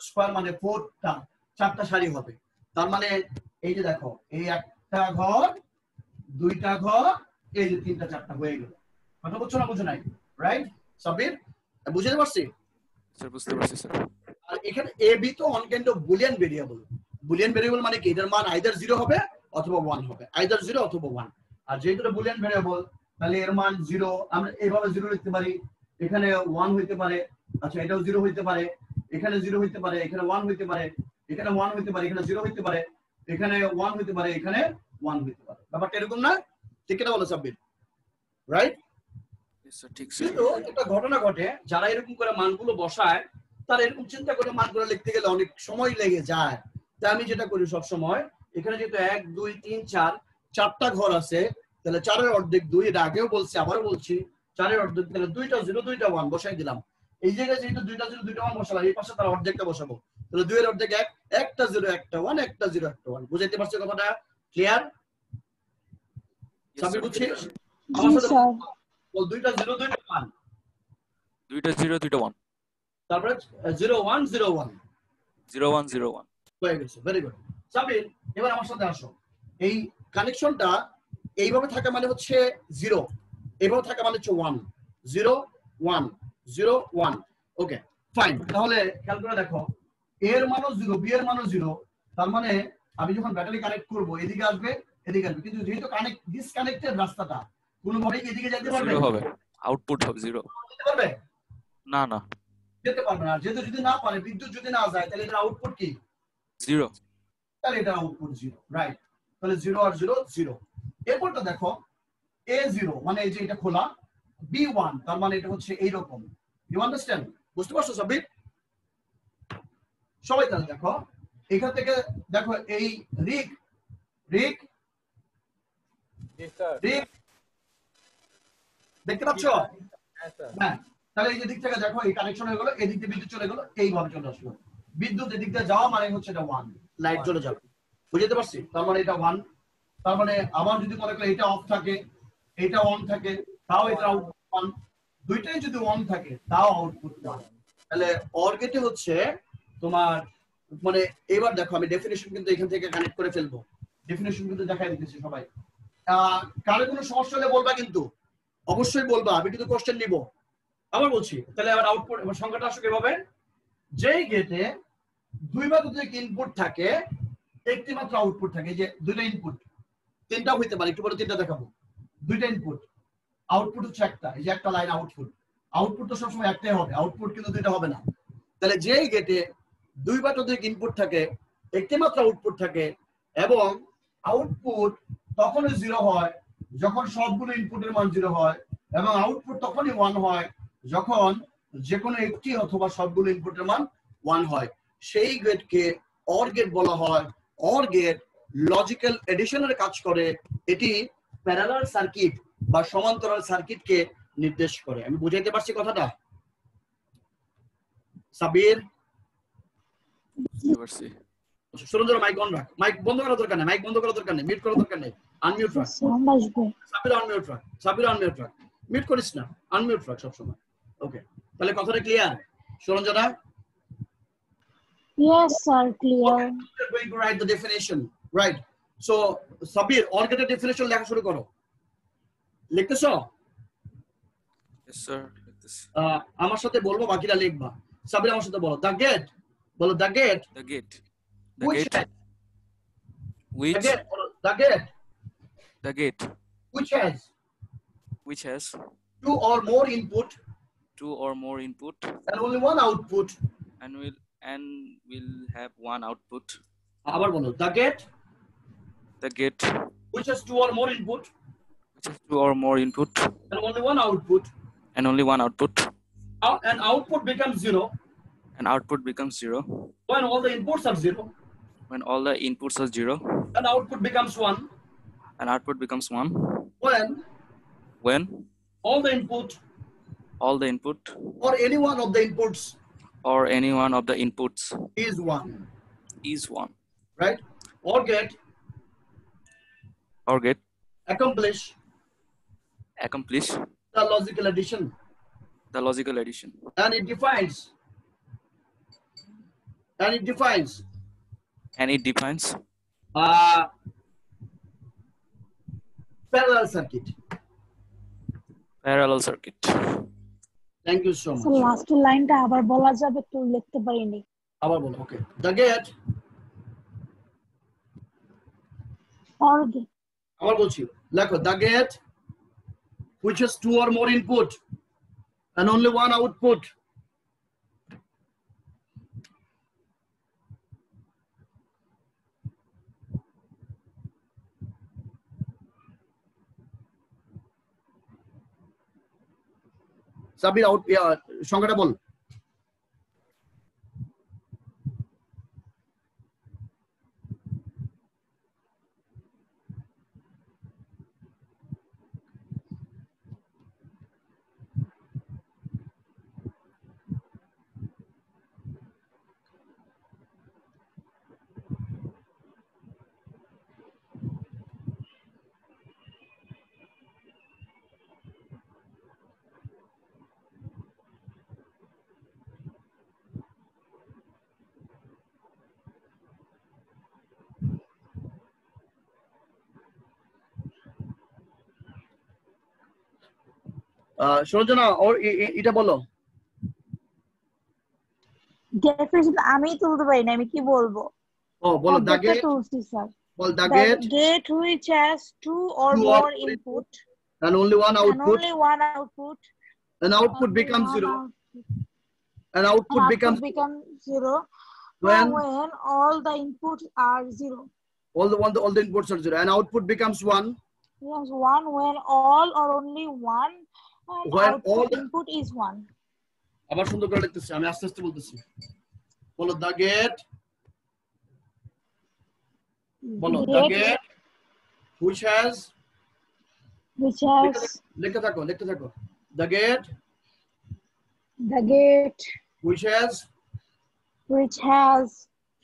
square, মানে 4টা, 4টা সারি হবে। তার মানে এই যে দেখো, এই একটা ঘর, দুইটা ঘর, এই যে তিনটা চারটা হয়ে গেল। কথা বুঝছো না বুঝো নাই? রাইট সাবির, বুঝতে পারছি? স্যার বুঝতে পারছি স্যার। আর এখানে এ বি তো on kind of Boolean variable. Boolean variable মানে কি, এটার মান আইদার 0 হবে অথবা 1 হবে, আইদার 0 অথবা 1। আর যেহেতু এটা বুলিয়ান ভেরিয়েবল তাহলে এর মান 0, আমরা এইভাবে 0 লিখতে পারি, এখানে 1 হইতে পারে, আচ্ছা এটাও 0 হইতে পারে, এখানে 0 হইতে পারে, এখানে 1 হইতে পারে, এখানে 1 হইতে পারে, এখানে 0 হইতে পারে, এখানে 1 হইতে পারে, এখানে 1 হইতে পারে। ব্যাপারটা এরকম না? ঠিক কিনা বলো সাব্বির? রাইট? ঠিক কিন্তু একটা ঘটনা ঘটে, যারা এরকম করে মানগুলো বসায় তারা এরকম চিন্তা করে মানগুলো লিখতে গেলে অনেক সময় লেগে যায়। তাই আমি যেটা করি সব সময়, এখানে যেহেতু 1 2 3 4 চারটা ঘর আছে, তাহলে 4 এর অর্ধেক 2, এটা আগেও বলছি আবারও বলছি, 4 এর অর্ধেক তাহলে 2টা 0 2টা 1 বসাই দিলাম। এই জায়গায় যেহেতু 2টা 0 2টা 1 বসালাম, এই পাশে তার অর্ধেকটা বসাবো, তাহলে 2 এর অর্ধেক 1, একটা 0 একটা 1, একটা 0 একটা 1। বুঝাইতে পারছো কথাটা? ক্লিয়ার? সাবির বুঝছিস? আমার সাথে বল, 2টা 0 2টা 1, 2টা 0 2টা 1, তারপরে 0 1 0 1 0 1 0 1 হয়ে গেছে। ভেরি গুড সাবির, এবার আমার সাথে আসো। এই কানেকশনটা এইভাবে থাকা মানে হচ্ছে 0, এইভাবে থাকা মানে হচ্ছে 1 0 1 0 1। ওকে ফাইন, তাহলে খেয়াল করে দেখো, এ এর মানও 0, বি এর মানও 0। তার মানে আমি যখন ব্যাটারি কানেক্ট করব এদিকে আসবে এদিকে আসবে, কিন্তু যেহেতু ডিসকানেক্টেড রাস্তাটা, কোনোভাবেই এদিকে যেতে পারবে 0 হবে, আউটপুট হবে 0। যেতে পারবে? না না, যেতে পারবে না। যেহেতু যদি না পারে, বিদ্যুৎ যদি না যায়, তাহলে এটার আউটপুট কি? 0। তাহলে এটা আউটপুট 0। রাইট, তাহলে 0 আর 0 0। এরপরটা দেখো, A0 মানে এই যে এটা খোলা, B1 তার মানে এটা হচ্ছে এইরকম। You understand? বুঝতে পারছো সাবির? সবাই তাহলে দেখো, এখান থেকে দেখো এই রিক রিক রিক দেখতে পাচ্ছ? হ্যাঁ, তাহলে এই যে দিক থেকে দেখো, এই কানেকশন হয়ে গেল, এদিক দিয়ে বিদ্যুৎ চলে গেল, এইভাবে চলে আসলো। বিদ্যুৎ এদিক দিয়ে যাওয়া মানে হচ্ছে এটা 1, লাইট চলে যাবে। বুঝতে পারছি? তার মানে এটা 1। তার মানে আবার যদি মনে করো এটা অফ থাকে, এটা অন থাকে, তাও এটা আউটপুট 1। দুইটাই যদি অন থাকে তাও আউটপুট 1। তাহলে অর গেটে হচ্ছে তোমার, মানে এবার দেখো আমি ডেফিনিশন কিন্তু এখান থেকে কানেক্ট করে ফেলবো। ডেফিনিশন কিন্তু দেখাই দিতেছি সবাই। কারো কোনো সমস্যা হলে বলবা, কিন্তু অবশ্যই বলবা, আমি কিন্তু কোশ্চেন নিব। আবার বলছি, তাহলে আবার আউটপুট, এবার সংখ্যাটা আসলে কিভাবে, যেই গেটে দুই বা ততোধিক ইনপুট থাকে, একটি মাত্র আউটপুট থাকে। যে দুইটা ইনপুট, তিনটাও হইতে পারে, একটু পরে তিনটা দেখাবো। দুইটা ইনপুট, আউটপুট হচ্ছে একটা, এই যে একটা লাইন আউটপুট। আউটপুট তো সবসময় একটাই হবে, আউটপুট কিন্তু দুইটা হবে না। তাহলে যেই গেটে দুই বা ততোধিক ইনপুট থাকে, একটি মাত্র আউটপুট থাকে, এবং আউটপুট তখনই 0 হয় যখন সবগুলো ইনপুটের মান 0 হয়, এবং আউটপুট তখনই 1 হয় যখন যে কোনো একটি অথবা সবগুলো ইনপুটের মান 1 হয়। সেই গেটকে অর গেট বলা হয়। অর গেট লজিক্যাল এডিশনের কাজ করে, এটি প্যারালাল সার্কিট বা সমান্তরাল সার্কিটকে নির্দেশ করে। আমি বুঝাইতে পারছি কথাটা সাবির? বুঝতে পারছি। সুরঞ্জন মাইক অন রাখ, মাইক বন্ধ করার দরকার নেই, মাইক বন্ধ করার দরকার নেই, মিউট করার দরকার নেই, আনমিউট রাখ। সাউন্ড আসবে। সাবির আনমিউট রাখ, সাবির আনমিউট রাখ, মিউট করিস না, আনমিউট রাখ সব সময়। ওকে, তাহলে কথাটা clear Suranjana? Yes sir, clear. Okay, we're going to write the definition, right? So Sabir, or get a definition লেখা শুরু করো। লিখতেছো? Yes sir, like this. আমার সাথে বলবো, বাকিরা লিখবা। সাবির আমার সাথে বলো, the gate, বলো the gate, The gate. which The gate. the gate The gate. which has Which has two or more input 2 or more input and only one output. and will have one output. আবার বলো, the gate The gate which has two or more input which has 2 or more input and only one output, and only one output, and output becomes 0 and output becomes 0 when all the inputs are 0, when all the inputs are 0 and output becomes 1 and output becomes 1 when all the input or any one of the inputs or any one of the inputs is 1, is 1. right? Or get Or gate accomplish The logical addition. The logical addition. And it defines. And it defines. And it defines Parallel circuit. parallel circuit. Thank you so So much. last line টা আবার বলা যাবে তো লিখতে পারিনি আবার বলো, okay. The gate. or আবার বলছি, লেখো, the gate which has 2 or more input and only 1 output. Sabir out সংখ্যাটা বল। সরঞ্জনা এটা বলো। গেট আমি তুলতে পারি না, আমি কি বলবো? ও বলো, the gate তুলছি sir. Ball, the The gate gate which has 2 or more input and only 1 and output, only 1 output, and output only becomes one 0, output. and output becomes becomes 0 when when all the inputs are 0. all the inputs are 0, and output becomes 1 Yes, 1 when all or only 1 and when output all the input is 1. আবার সুন্দর করে লিখতেছি, আমি আস্তে আস্তে বলতেছি। বলো, the gate বলো, the gate which has লিখতে থাকো the gate which has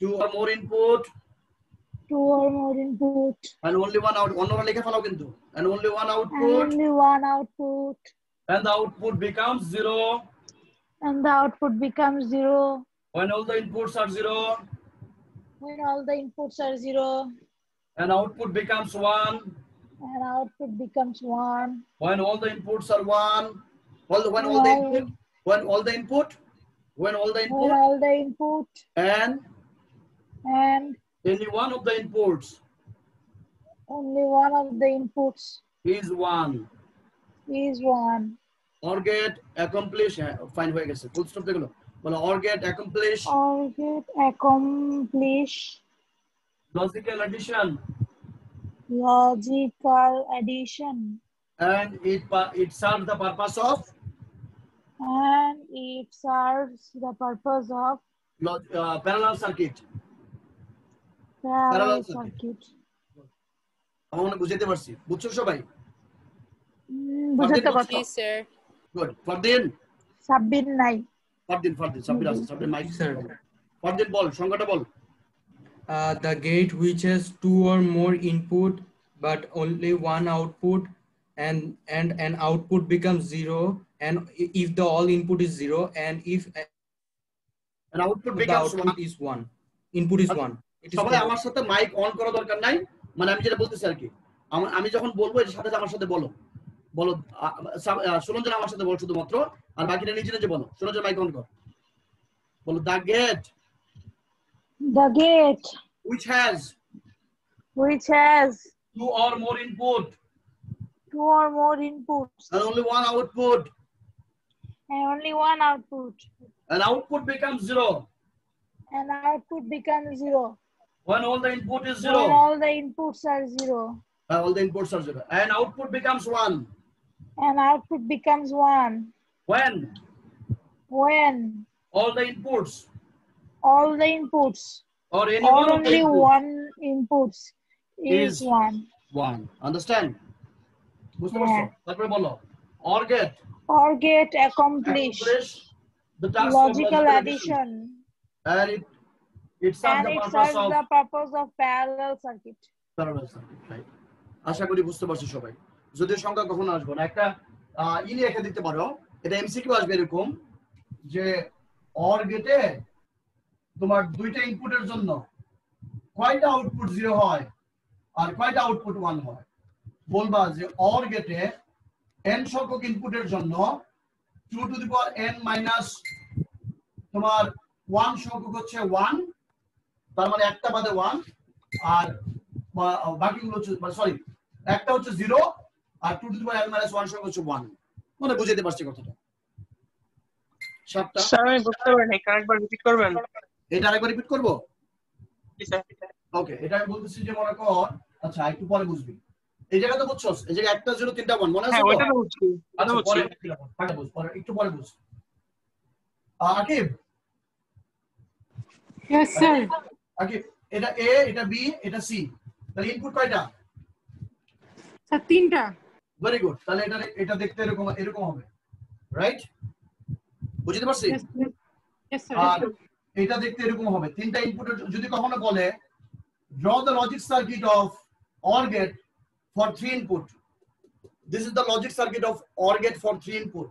2 or more input 2 or more input and only 1 out, অন্যরা লিখে ফেলাও কিন্তু, and only 1 and output, only 1 output, and the output becomes 0 and the output becomes 0 when all the inputs are 0, when all the inputs are 0 and output becomes 1 and output becomes 1 when all the inputs are 1, when all the input and any one of the inputs only one of the inputs is 1. Or get accomplish, fine হয়ে গেছে, full stop দেখলো, বলো or get accomplish logical addition and it serves the purpose of parallel circuit. আমরা বুঝাতে পারছি, বুঝছো সবাই? বুঝতে পারছো? Yes, sir. Good. Fardin Sabbir নাই। সাব্বির আছে, সাব্বির মাইক স্যার। Fardin বল, সংখ্যাটা বল। The gate which has 2 or more input but only 1 output and an output becomes 0, and if the all input is 0 and if an output the becomes output 1 is 1, input is 1, it is সবাই আমার সাথে mic on করা দরকার নাই, মানে আমি যেটা বলতেছি আর কি, আমি যখন বলবো এর সাথে আমার সাথে বলো সুরঞ্জন আমার সাথে বল শুধুমাত্র, আর বাকিটা নিজে নিজে বলো। সুরঞ্জন মাইক অন কর, বলো the gate which has 2 or more inputs and only 1 output and output becomes 0 when all the input is 0 all the inputs are 0 and output becomes 1 when all the inputs or any or one of the only inputs one inputs is 1. Understand? বুঝতে পারছো? তারপরে বলো or get accomplish the task logical of addition and it serves the purpose of parallel circuit. Right. আশা করি বুঝতে পারছো সবাই। যদিও সংখ্যা কখনো আসবে না, একটা ইনি রেখে দিতে পারো, এটা এমসিকিউ আসবে এরকম যে অর গেটে তোমার দুইটা ইনপুটের জন্য কয়টা আউটপুট 0 হয় আর কয়টা আউটপুট 1 হয়। বলবা যে অর গেটে n সংখ্যক ইনপুটের জন্য 2 to the power n minus তোমার 1 সংখ্যক হচ্ছে 1, তার মানে একটা বাদে 1, আর বাকিগুলো হচ্ছে সরি একটা হচ্ছে 0 আর 2 to the power n minus 1 সংখ্যক হচ্ছে 1। মানে বুঝাইতে পারছি কথাটা? সাতটা স্যার আমি বুঝতে পারিনি, আরেকবার রিপিট করবেন? এটা আরেকবার রিপিট করব? জি স্যার। ওকে, এটা আমি বলতেছি যে মনে কর, আচ্ছা একটু পরে বুঝবি। এই জায়গাটা বুঝছস? এই জায়গা 1টা 0 3টা 1 মনে আছে? হ্যাঁ তো ওইটা তো বুঝছি, আচ্ছা বুঝছি। পরে বুঝ, পরে একটু পরে বুঝ। Akib, Yes, sir. আকিব, এটা এ, এটা বি, এটা সি, তাহলে ইনপুট কয়টা? Sir, 3টা। Very good. তাহলে এটা দেখতে এরকম এরকম হবে, রাইট? বুঝতে পারছি? Yes, yes. Yes, sir. আর এটা দেখতে এরকম হবে। তিনটা ইনপুটের যদি কখনো বলে draw the logic circuit of OR gate for 3 input, this is the logic circuit of OR gate for 3 input,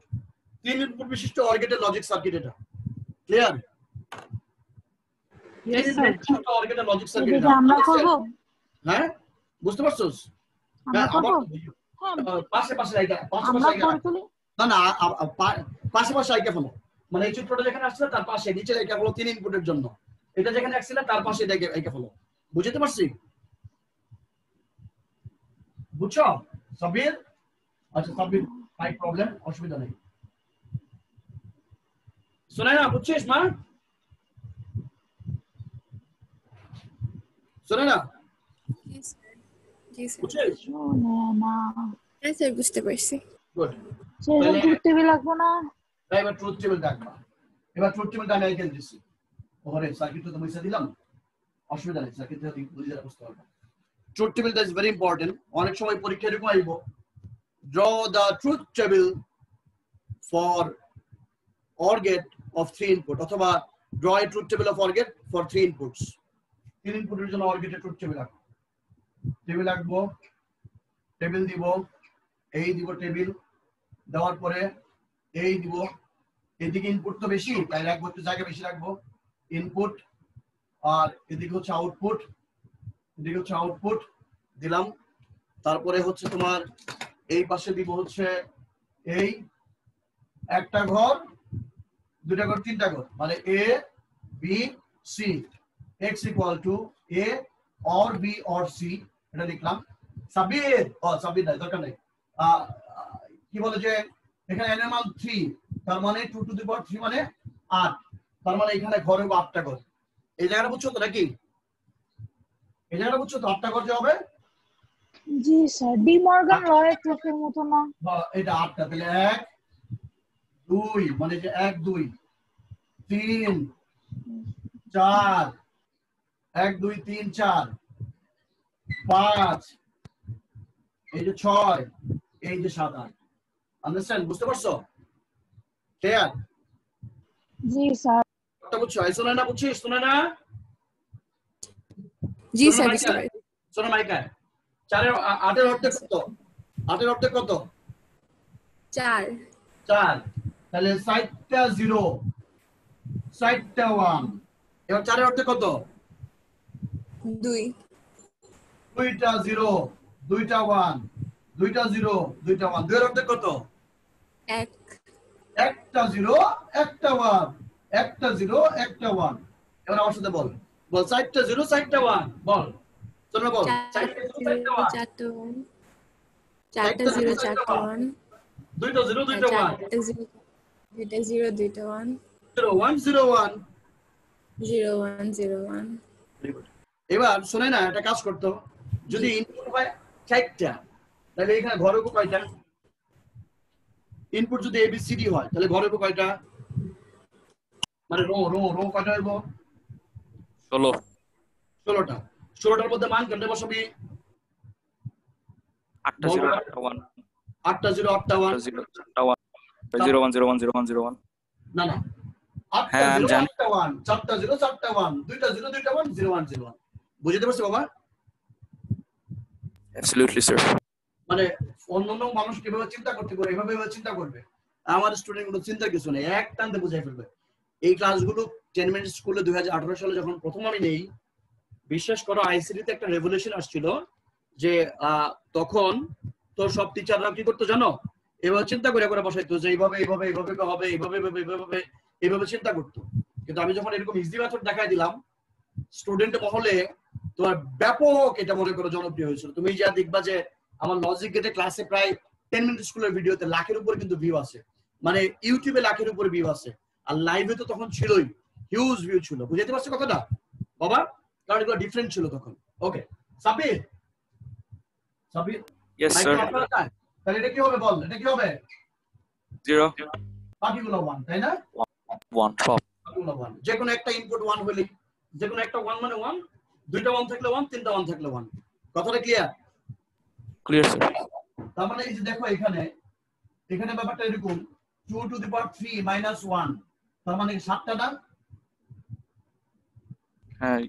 3 input বিশিষ্ট OR gate এর লজিক সার্কিট। এটা clear? Yes, sir. OR gate এর লজিক সার্কিট এটা আমরা করব? হ্যাঁ বুঝতে পারছস? আমরা হ্যাঁ করব? পাশে পাশে এটা পাশে আমরা পাশে করে তুলি? না না পাশে পাশে আইকা ফেলো। মানে এই চিত্রটা যেখানে আসছে তার পাশে নিচে আইকা ফেলো 3 ইনপুটের জন্য। এটা যেখানে আসছিল তার পাশে এটা আইকা ফেলো। বুঝতে পারছি? বুঝছো সাবির? আচ্ছা সাবির, নাই প্রবলেম, অসুবিধা নেই। শোনা না? বুঝছিস মা? শোনা না? জি স্যার। বুঝছিস? না হ্যাঁ স্যার বুঝতে পারছি। গুড। সেটা করতে লাগবে না। এবার ট্রুথ টেবিল দেখবা। এবার ট্রুথ টেবিলটা আমি আইকেন দিছি। ওরে সার্কিটটা তো মুছে দিলাম, অসুবিধা নেই, সার্কিটটা বুঝে যারা বুঝতে পারবে। ট্রুথ টেবিলটা ইজ ভেরি ইম্পর্টেন্ট। অনেক সময় পরীক্ষা এরকম আইবো, draw the truth table for OR gate of 3 input, অথবা draw a truth table of OR gate for 3 inputs। 3 ইনপুটের জন্য OR gate ট্রুথ টেবিল আঁকবো। টেবিল আঁকবো, টেবিল দিব, এই দিব টেবিল, দেওয়ার পরে এই দিব, এদিকে ইনপুট তো বেশি তাই রাখবো, একটু জায়গা বেশি রাখবো ইনপুট, আর এদিকে হচ্ছে আউটপুট, এদিকে হচ্ছে আউটপুট দিলাম। তারপরে হচ্ছে তোমার এই পাশে দিব হচ্ছে এই একটা ঘর, দুটা ঘর, তিনটা ঘর, মানে A B C, X equal to A or B or C, এটা লিখলাম। সাবির, সাবির নাই, দরকার নেই। কি বলে যে এখানে n এর মান 3, তার মানে 2 টু দি পাওয়ার 3 মানে 8, তার মানে এখানে ঘর হবে 8টা ঘর। এই জায়গাটা বুঝছো তো নাকি? এই জায়গাটা বুঝছো তো? 8টা ঘর যে হবে। জি স্যার, ডি মর্গান লয়ের প্রুফের মতো না? এটা 8টা, তাহলে 1 2 মানে যে 1 2 3 4, 1 2 3 4 5, এই যে 6, এই যে 7 8। আন্ডারস্ট্যান্ড? বুঝতে পারছো? ক্লিয়ার? জি স্যার। এটা বুঝছো? এই শোনা না? বুঝছিস? শোনা না? জি স্যার বুঝতে পারছি। শোনা মাইকা, 4 এর 8 এর অর্ধেক কত? 8 এর অর্ধেক কত? 4। 4, তাহলে 7টা 0, 7টা 1। এবার 4 এর অর্ধেক কত? 2। 2টা 0, 2টা 1, 2টা 0, 2টা 1। 2 এর অর্ধেক কত? 1। একটা 0, একটা 1, একটা 0, একটা 1। এবার আমার সাথে বল, বল 4টা 0, 4টা 1, বল। চলো বল 4টা 0, 4টা 1, 4টা 1, 4টা 0, 4টা 1, 2টা 0, 2টা 1, 2টা 0, 2টা 1, 0 1 0 1। 0 1 0 1। এবার শুনে না, একটা কাজ করতো, যদি ইনপুট হয় 4টা, তাহলে এখানে ঘর হবে কয়টা? ইনপুট যদি ABCD হয় তাহলে ঘর হবে কয়টা? মানে রো রো রো কয়টা হইব? 16। 16টা। 16টার মধ্যে মান কেটে বসাবি 8টা 0 8টা 1, 8টা 0 8টা 1, 0 8টা 1, 0 1 0 1 0 1 0 1। না না, 8টা হ্যাঁ আমি 0 জানি। 8টা 1, 4টা 0 4টা 1, 2টা 0 2টা 1 0 1 0 1। বুঝতে পারছো বাবা? Absolutely sir. মানে অন্যান্য মানুষ কিভাবে চিন্তা করতে পারে এভাবে চিন্তা করবে, আমার স্টুডেন্ট গুলো চিন্তা কিছু নেই, এক টানতে বুঝাই ফেলবে। এই ক্লাসগুলো 10 মিনিট স্কুলে 2018 সালে যখন প্রথম আমি নেই, বিশ্বাস করো আইসিটিতে একটা রেভলিউশন আসছিল যে তখন তো সব টিচাররা কি করতো জানো, এভাবে চিন্তা করে করে বসাইতো যে এইভাবে এইভাবে এইভাবে হবে, এইভাবে এইভাবে এইভাবে এইভাবে চিন্তা করতো। কিন্তু আমি যখন এরকম ইজি মেথড দেখাই দিলাম স্টুডেন্ট মহলে, তোমার ব্যাপক এটা মনে করো জনপ্রিয় হয়েছিল। তুমি যা দেখবা যে আমার লজিক গেটে ক্লাসে প্রায় 10 মিনিট স্কুলের ভিডিওতে লাখের উপর কিন্তু ভিউ আছে, মানে ইউটিউবে লাখের উপর ভিউ আছে, আর লাইভে তো তখন ছিলই, হিউজ ভিউ ছিল। বুঝতে পারছো কথাটা বাবা? কারণ এগুলো ডিফারেন্ট ছিল তখন। ওকে সাবির, সাবির Yes, sir. তাহলে এটা কি হবে বল, এটা কি হবে? 0, বাকিগুলো 1, তাই না? 1, সব। বাকিগুলো 1, যে কোনো একটা ইনপুট 1 হলে, যে কোনো একটা 1 মানে 1, দুইটা 1 থাকলে 1, তিনটা 1 থাকলে 1। কথাটা ক্লিয়ার? Clear, sir. তার মানে এই যে দেখো এখানে এখানে ব্যাপারটা এরকম 2 to the power 3 minus 1, তার মানে 7টা না? হ্যাঁ,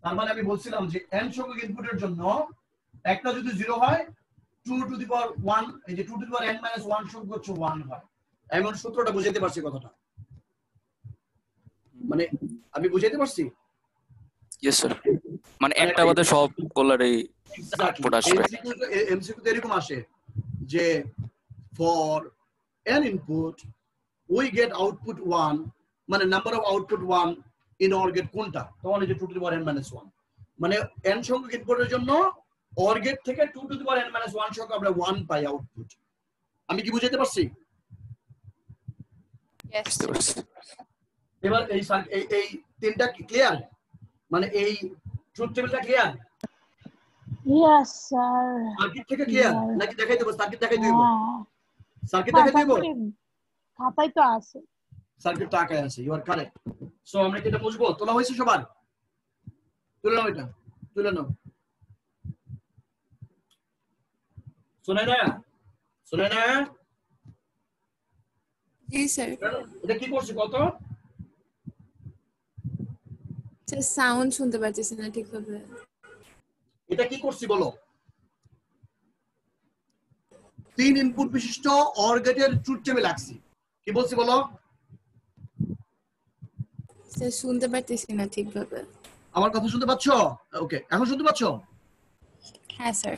তার মানে আমি বলছিলাম যে n সংখ্যক ইনপুটের জন্য একটা যদি 0 হয় 2 to the power 1, এই যে 2 to the power n minus 1 সংখ্যক হচ্ছে 1 হয়। এমন সূত্রটা বুঝাইতে পারছি কথাটা? মানে আমি বুঝাইতে পারছি? yes, sir. মানে একটা বাদে সব কলারই আউটপুট আসবে। এমসিকিউ তে এরকম আসে যে for n input we get output 1, মানে number of output 1 in OR gate কোনটা? তখন এই যে 2 to the power n minus 1, মানে n সংখ্যক ইনপুটের জন্য OR গেট থেকে 2 to the power n minus 1 সংখ্যক আমরা 1 পাই আউটপুট। আমি কি বুঝাইতে পারছি? বুঝতে পারছি। এবার এই তিনটা ক্লিয়ার, মানে এই ট্রুথ টেবিলটা ক্লিয়ার? Yes sir. সার্কিট থেকে ক্লিয়ার নাকি দেখাই দেব? সার্কিট দেখাই দেব? সার্কিট দেখাই দেব? খাতায় তো আছে। সার্কিট টাকায় আছে, ইউ আর কারেক্ট। সো আমরা কি এটা বুঝবো? তোলা হয়েছে সবার? তুলে নাও, এটা তুলে নাও। শুনে না? শুনে না? জি স্যার। এটা কি করছি কত? স্যার সাউন্ড শুনতে পাচ্ছি না ঠিকভাবে। এটা কি করছি বলো? 3 ইনপুট বিশিষ্ট OR গেটের ট্রুথ টেবিল রাখছি। কি বলছি বলো? স্যার শুনতে পাচ্ছি না ঠিকভাবে। আমার কথা শুনতে পাচ্ছো? ওকে, এখন শুনতে পাচ্ছো? হ্যাঁ স্যার।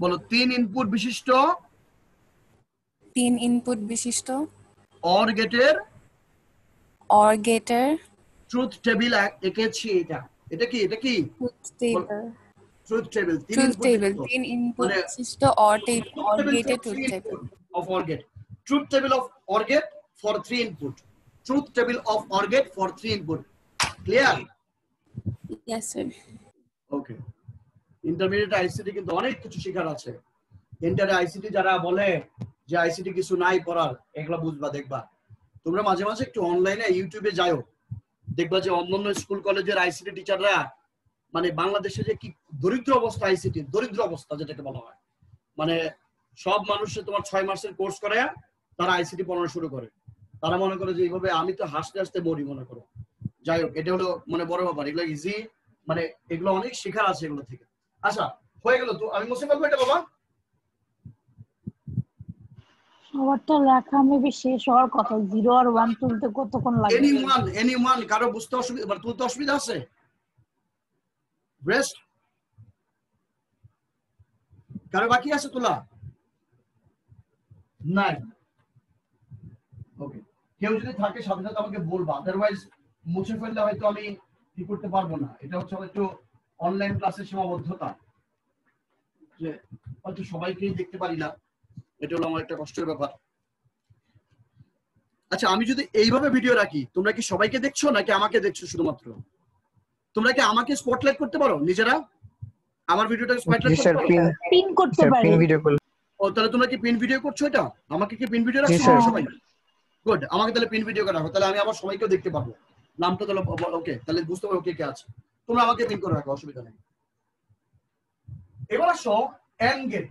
বলো 3 ইনপুট বিশিষ্ট 3 ইনপুট বিশিষ্ট OR গেটের OR গেটের ট্রুথ টেবিল এঁকেছি। এটা কি? এটা কি truth table? Truth table 3 input বিশিষ্ট OR গেটের truth table of OR gate. Truth table of OR gate for 3 input. Truth table of OR gate for 3 input. Clear? Yes sir. Okay. Intermediate ICT কিন্তু অনেক কিছু শেখার আছে। ইন্টারে ICT যারা বলে যে আইসিটি কিছু নাই পড়ার, এগুলো বুঝবা। দেখবা তোমরা মাঝে মাঝে একটু অনলাইনে ইউটিউবে যাও, দেখবা যে অন্যান্য স্কুল কলেজের আইসিটি টিচাররা, মানে বাংলাদেশে যে কি দরিদ্র অবস্থা, আইসিটি দরিদ্র অবস্থা যেটাকে বলা হয়, মানে সব মানুষের তোমার 6 মাসের কোর্স করে তারা আইসিটি পড়ানো শুরু করে। তারা মনে করে যে এইভাবে আমি তো হাসতে হাসতে মরি, মনে করো। যাই হোক, এটা হলো মানে বড় ব্যাপার, এগুলো ইজি, মানে এগুলো অনেক শেখার আছে এগুলো থেকে। আচ্ছা হয়ে গেল তো, আমি মুছে ফেলবো এটা বাবা। সবারটা লেখা মেবি শেষ হওয়ার কথা, 0 আর 1 তুলতে কতক্ষণ লাগে? এনিওয়ান কারো বুঝতে অসুবিধা, মানে তুলতে অসুবিধা আছে? ব্রেস্ট কারো বাকি আছে তোলা? নাই। ওকে, কেউ যদি থাকে সাথে সাথে আমাকে বলবা, আদারওয়াইজ মুছে ফেললে হয়তো আমি কি করতে পারবো না। এটা হচ্ছে একটু অনলাইন ক্লাসের সীমাবদ্ধতা, যে হয়তো সবাইকেই দেখতে পারি না, এটা হলো আমার একটা কষ্টের ব্যাপার। আচ্ছা, আমি যদি এইভাবে ভিডিও রাখি, তোমরা কি সবাইকে দেখছো নাকি আমাকে দেখছো শুধুমাত্র? তোমরা কি আমাকে স্পটলাইট করতে পারো নিজেরা? আমার ভিডিওটা স্পটলাইট করতে পারো? পিন করতে পারি। Pin video call. ও তাহলে তোমরা কি পিন ভিডিও করছো? এটা আমাকে কি পিন ভিডিও রাখছো সবাই? গুড, আমাকে তাহলে পিন ভিডিও করা রাখো, তাহলে আমি আবার সবাইকেও দেখতে পাবো। নামটা তাহলে ওকে, তাহলে বুঝতে পারো কে কে আছে। তোমরা আমাকে পিন করে রাখো, অসুবিধা নেই। এবার আসো এন্ড গেট।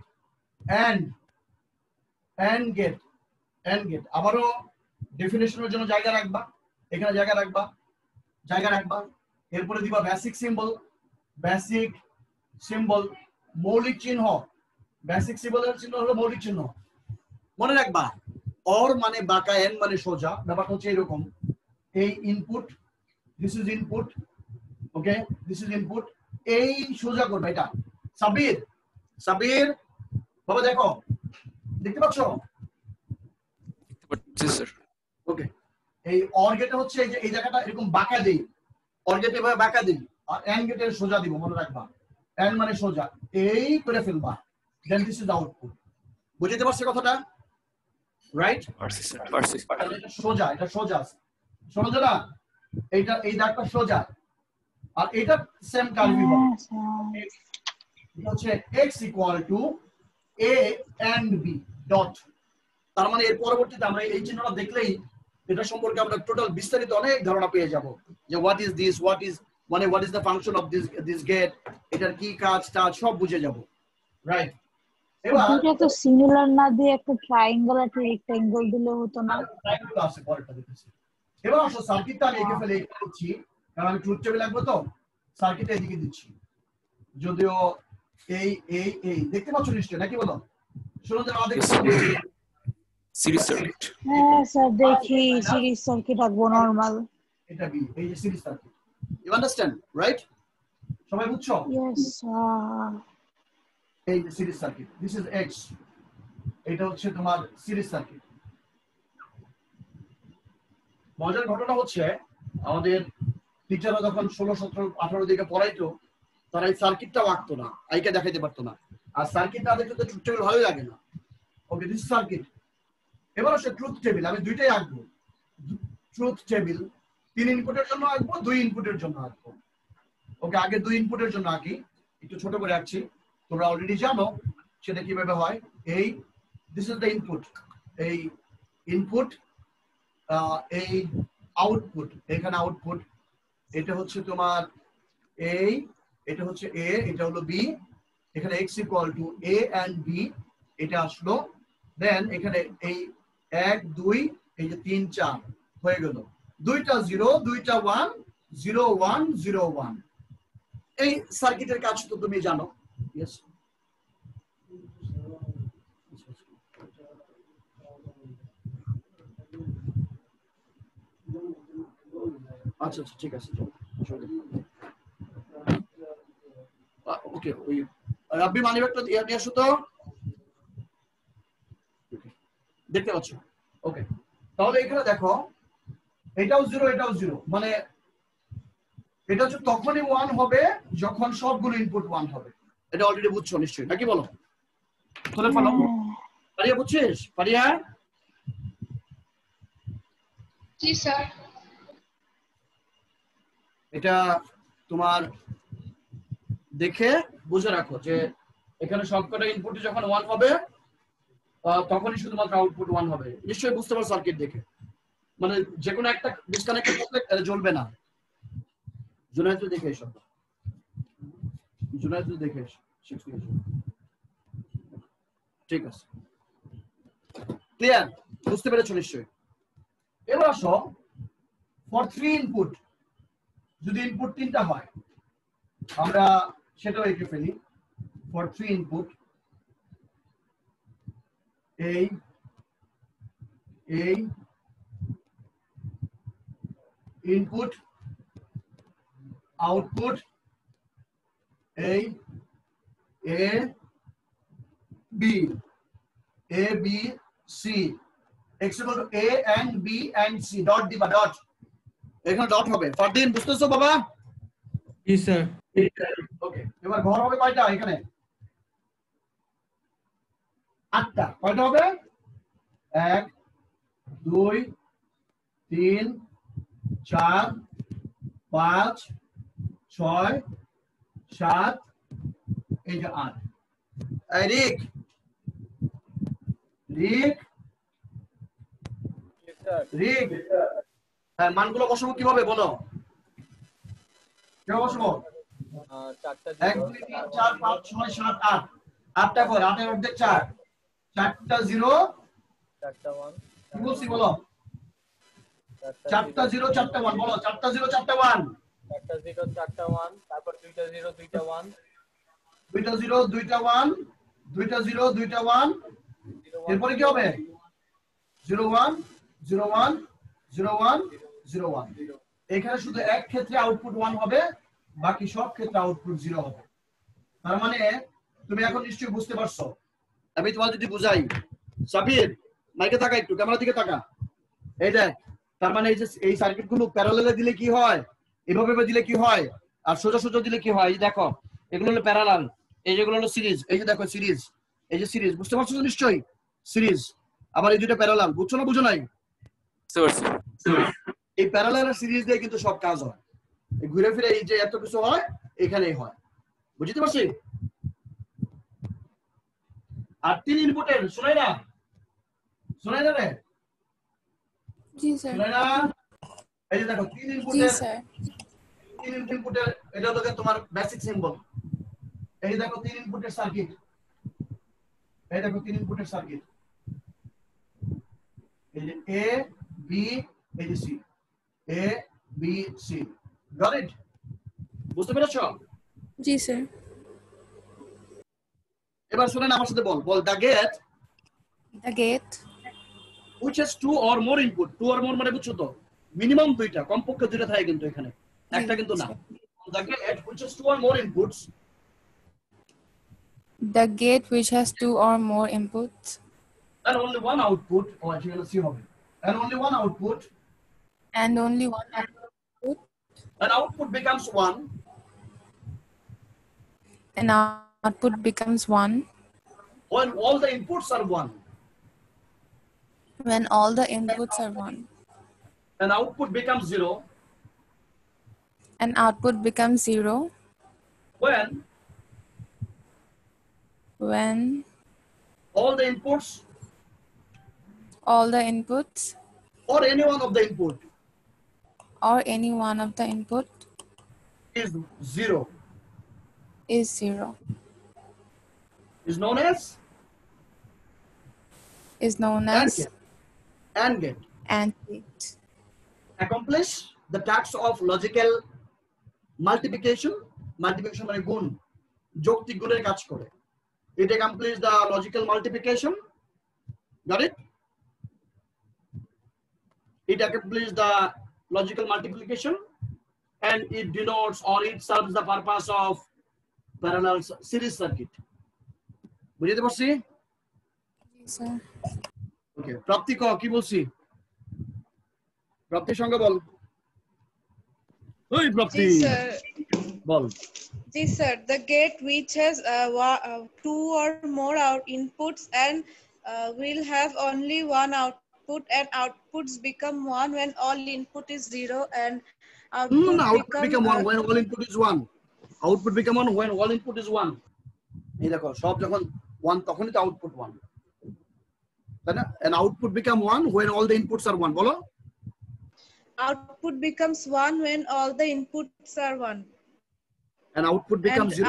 এন্ড গেট আবারও ডেফিনেশনের জন্য জায়গা রাখবা, এখানে জায়গা রাখবা। এরপরে দিবা বেসিক সিম্বল, মৌলিক চিহ্ন, বেসিক সিম্বলের চিহ্ন হলো মৌলিক চিহ্ন। মনে রাখবা অর মানে বাঁকা, এন মানে সোজা। ব্যাপারটা হচ্ছে এরকম, এই input, this is input, okay, this is input, এই সোজা করবে এটা। সাবির, সাবির বাবা দেখো, দেখতে পাচ্ছ? জি স্যার। ওকে, এই অর গেটে হচ্ছে এই যে এই জায়গাটা এরকম বাঁকা দেই, অর গেটে এভাবে বাঁকা দিই, আর এন্ড গেটে সোজা দিব। মনে রাখবা এন্ড মানে সোজা, এই করে ফেলবা, দেন দিস ইজ আউটপুট। বুঝতে পারছো কথাটা? রাইট? পারছি স্যার, পারছি। এটা সোজা, এটা সোজা, সোজা না, এইটা এই দাগটা সোজা, আর এটা সেম কার্ভি হবে। এটা হচ্ছে x equal to a and b dot. তার মানে এর পরবর্তীতে আমরা এই চিহ্নটা দেখলেই এটা সম্পর্কে আমরা টোটাল বিস্তারিত অনেক ধারণা পেয়ে যাব, যে what is this, what is মানে what is the function of this gate, এটার কি কাজ তা সব বুঝে যাব। রাইট? এবার এটা তো সিমিলার না দিয়ে একটা ট্রায়াঙ্গেল আর রেক্ট্যাঙ্গেল দিলে হতো না? ট্রায়াঙ্গেল আছে পরেরটা দেখতেছি। এবার আসো সার্কিটটা আমি এঁকে ফেলে এখানে দিচ্ছি, কারণ আমি ট্রুথ টেবিল লাগবে তো, সার্কিটটা এদিকে দিচ্ছি। যদিও এই এই এই দেখতে পাচ্ছ নিশ্চয়, নাকি বলো? শুনুন যে আমাদের সিরিজ সার্কিট। হ্যাঁ স্যার দেখি, সিরিজ সার্কিট আঁকবো নরমাল। এটা বি, এই যে series circuit. You understand? Right? সবাই বুঝছো? Yes sir. এই যে series circuit, this is X, এটা হচ্ছে তোমার সিরিজ সার্কিট। মজার ঘটনা হচ্ছে আমাদের টিচাররা যখন 16, 17, 18 দিকে পড়াইতো, তারা এই সার্কিটটাও আঁকতো না, আইকে দেখাইতে পারতো না। আর সার্কিট না দেখলে তো ট্রুথ টেবিল ভালোই লাগে না। ওকে, দিস সার্কিট। এবার আসলে ট্রুথ টেবিল আমি দুইটাই আঁকবো। ট্রুথ টেবিল 3 ইনপুটের জন্য আঁকবো, 2 ইনপুটের জন্য আঁকবো। ওকে, আগে 2 ইনপুটের জন্য আঁকি, একটু ছোট করে আঁকছি, তোমরা অলরেডি জানো সেটা কিভাবে হয়। এই দিস ইজ দ্য ইনপুট, এই ইনপুট, এই আউটপুট, এখানে আউটপুট, এটা হচ্ছে তোমার এই, এটা হচ্ছে এ, এটা হলো বি, এখানে x equal to a and b, এটা আসলো। দেন এখানে এই 1 2 এই যে 3 4 হয়ে গেল, দুইটা 0 দুইটা 1, 0 1 0 1। এই সার্কিটের কাজ তো তুমি জানো। ইয়েস, আচ্ছা আচ্ছা ঠিক আছে, ওকে। ওই রাব্বি মানিব্যাগটা নিয়ে আসো তো, দেখতে পাচ্ছ? ওকে, তাহলে এখানে দেখো এটাও 0 এটাও 0, মানে এটা হচ্ছে তখনই 1 হবে যখন সবগুলো ইনপুট 1 হবে। এটা অলরেডি বুঝছো নিশ্চয়ই, নাকি বলো? তাহলে ফলো পারিয়া, বুঝছিস পারিয়া? জি স্যার। এটা তোমার দেখে বুঝে রাখো যে এখানে সবকটা ইনপুট যখন 1 হবে তখনই শুধুমাত্র আউটপুট 1 হবে। নিশ্চয়ই বুঝতে পারো সার্কিট দেখে, মানে যে কোনো একটা ডিসকানেক্টেড করলে জ্বলবে না। জুনায়েদ দেখে এসো, জুনায়েদ দেখে এসো, ঠিক আছে, ক্লিয়ার? বুঝতে পেরেছো নিশ্চয়ই? এবার আসো ফর 3 ইনপুট, যদি ইনপুট 3টা হয় আমরা সেটাও এঁকে ফেলি। ফর 3 ইনপুট, এই এই ইনপুট আউটপুট, এই A B, A B C, x equal to a and b and c, dot দিবা, ডট, এখানে ডট হবে। ফারদিন বুঝতেছো বাবা? জি স্যার। ওকে, এবার ঘর হবে কয়টা? এখানে 8টা। কয়টা হবে? 1 2 3 4 5 6 7, এই যে 8। এই রিক, রিক, রিক, হ্যাঁ, মানগুলো বসাবো কিভাবে বলো? কিভাবে বসাবো? 1 2 3 4 5 6 7 8, 8টা করে 8 এর অর্ধেক 4, 4টা 0 4টা 1, কি বলছি বলো? 4টা 0 4টা 1 বলো, 4টা 0 4টা 1, 4টা 0 4টা 1, তারপর 2টা 0 2টা 1, 2টা 0 2টা 1, দুইটা 0 দুইটা 1 এরপরে কি হবে 0 1 0 1 0 1 0 1 এখানে শুধু এক ক্ষেত্রে আউটপুট 1 হবে বাকি সব ক্ষেত্রে আউটপুট 0 হবে তার মানে তুমি এখন নিশ্চয়ই বুঝতে পারছো আমি তোমাকে যদি বুঝাই সাবির মাইকে তাকা একটু ক্যামেরা দিকে তাকা এই দেখ তার মানে এই যে এই সার্কিটগুলো প্যারালালে দিলে কি হয় এভাবে দিলে কি হয় আর সোজা সোজা দিলে কি হয় এই দেখো এগুলো হলো প্যারালাল এই যেগুলো হলো সিরিজ এই যে দেখো সিরিজ এই যে সিরিজ বুঝতে পারছো তো নিশ্চয়ই সিরিজ আবার এই দুটো প্যারালাল বুঝছো না বুঝো নাই এই প্যারালাল আর সিরিজ দিয়ে কিন্তু সব কাজ হয় এই ঘুরে ফিরে এই যে এত কিছু হয় এখানেই হয় বুঝতে পারছি আর 3 ইনপুটের শোনাই না রে জি স্যার শোনাই না এই যে দেখো 3 জি ইনপুটের স্যার 3 ইনপুটের এটা হলো তোমার বেসিক সিম্বল এই দেখো 3 ইনপুটের সার্কিট এই দেখো 3 ইনপুটের সার্কিট এই যে A B এই যে C A B C got it বুঝতে পেরেছো জি স্যার এবার শুনেন আমার সাথে বল the gate which has 2 or more input 2 or more মানে বুঝছো তো মিনিমাম দুইটা কমপক্ষে দুইটা থাকে কিন্তু এখানে একটা কিন্তু না the gate which has 2 or more inputs the gate which has 2 or more inputs and only one output actually see হবে and only one output and only one output an output becomes 1 an output becomes 1 when all the inputs are 1 when all the inputs are 1 an output becomes 0 an output becomes 0 when all the inputs or any one of the input is 0 is 0 is known as AND gate AND gate accomplish the task of logical multiplication মানে গুণ যৌক্তিক গুণের কাজ করে it accomplishes the logical multiplication got it it accomplishes the logical multiplication and it denotes or it serves the purpose of parallel series circuit বুঝতে পারছি sir ওকে প্রাপ্তি কি বলছি প্রাপ্তির সঙ্গে বল ওই প্রাপ্তি বল Ji sir, the gate which has 2 or more inputs and will have only one output and outputs become 1 when all input is 0 and output become 1 when all input is 1 output become 1 when all input is 1 এই দেখো সব যখন 1 তখনই তো output 1 তাই না and output become 1 when all the inputs are 1 বলো output becomes 1 when all the inputs are 1 and output becomes 0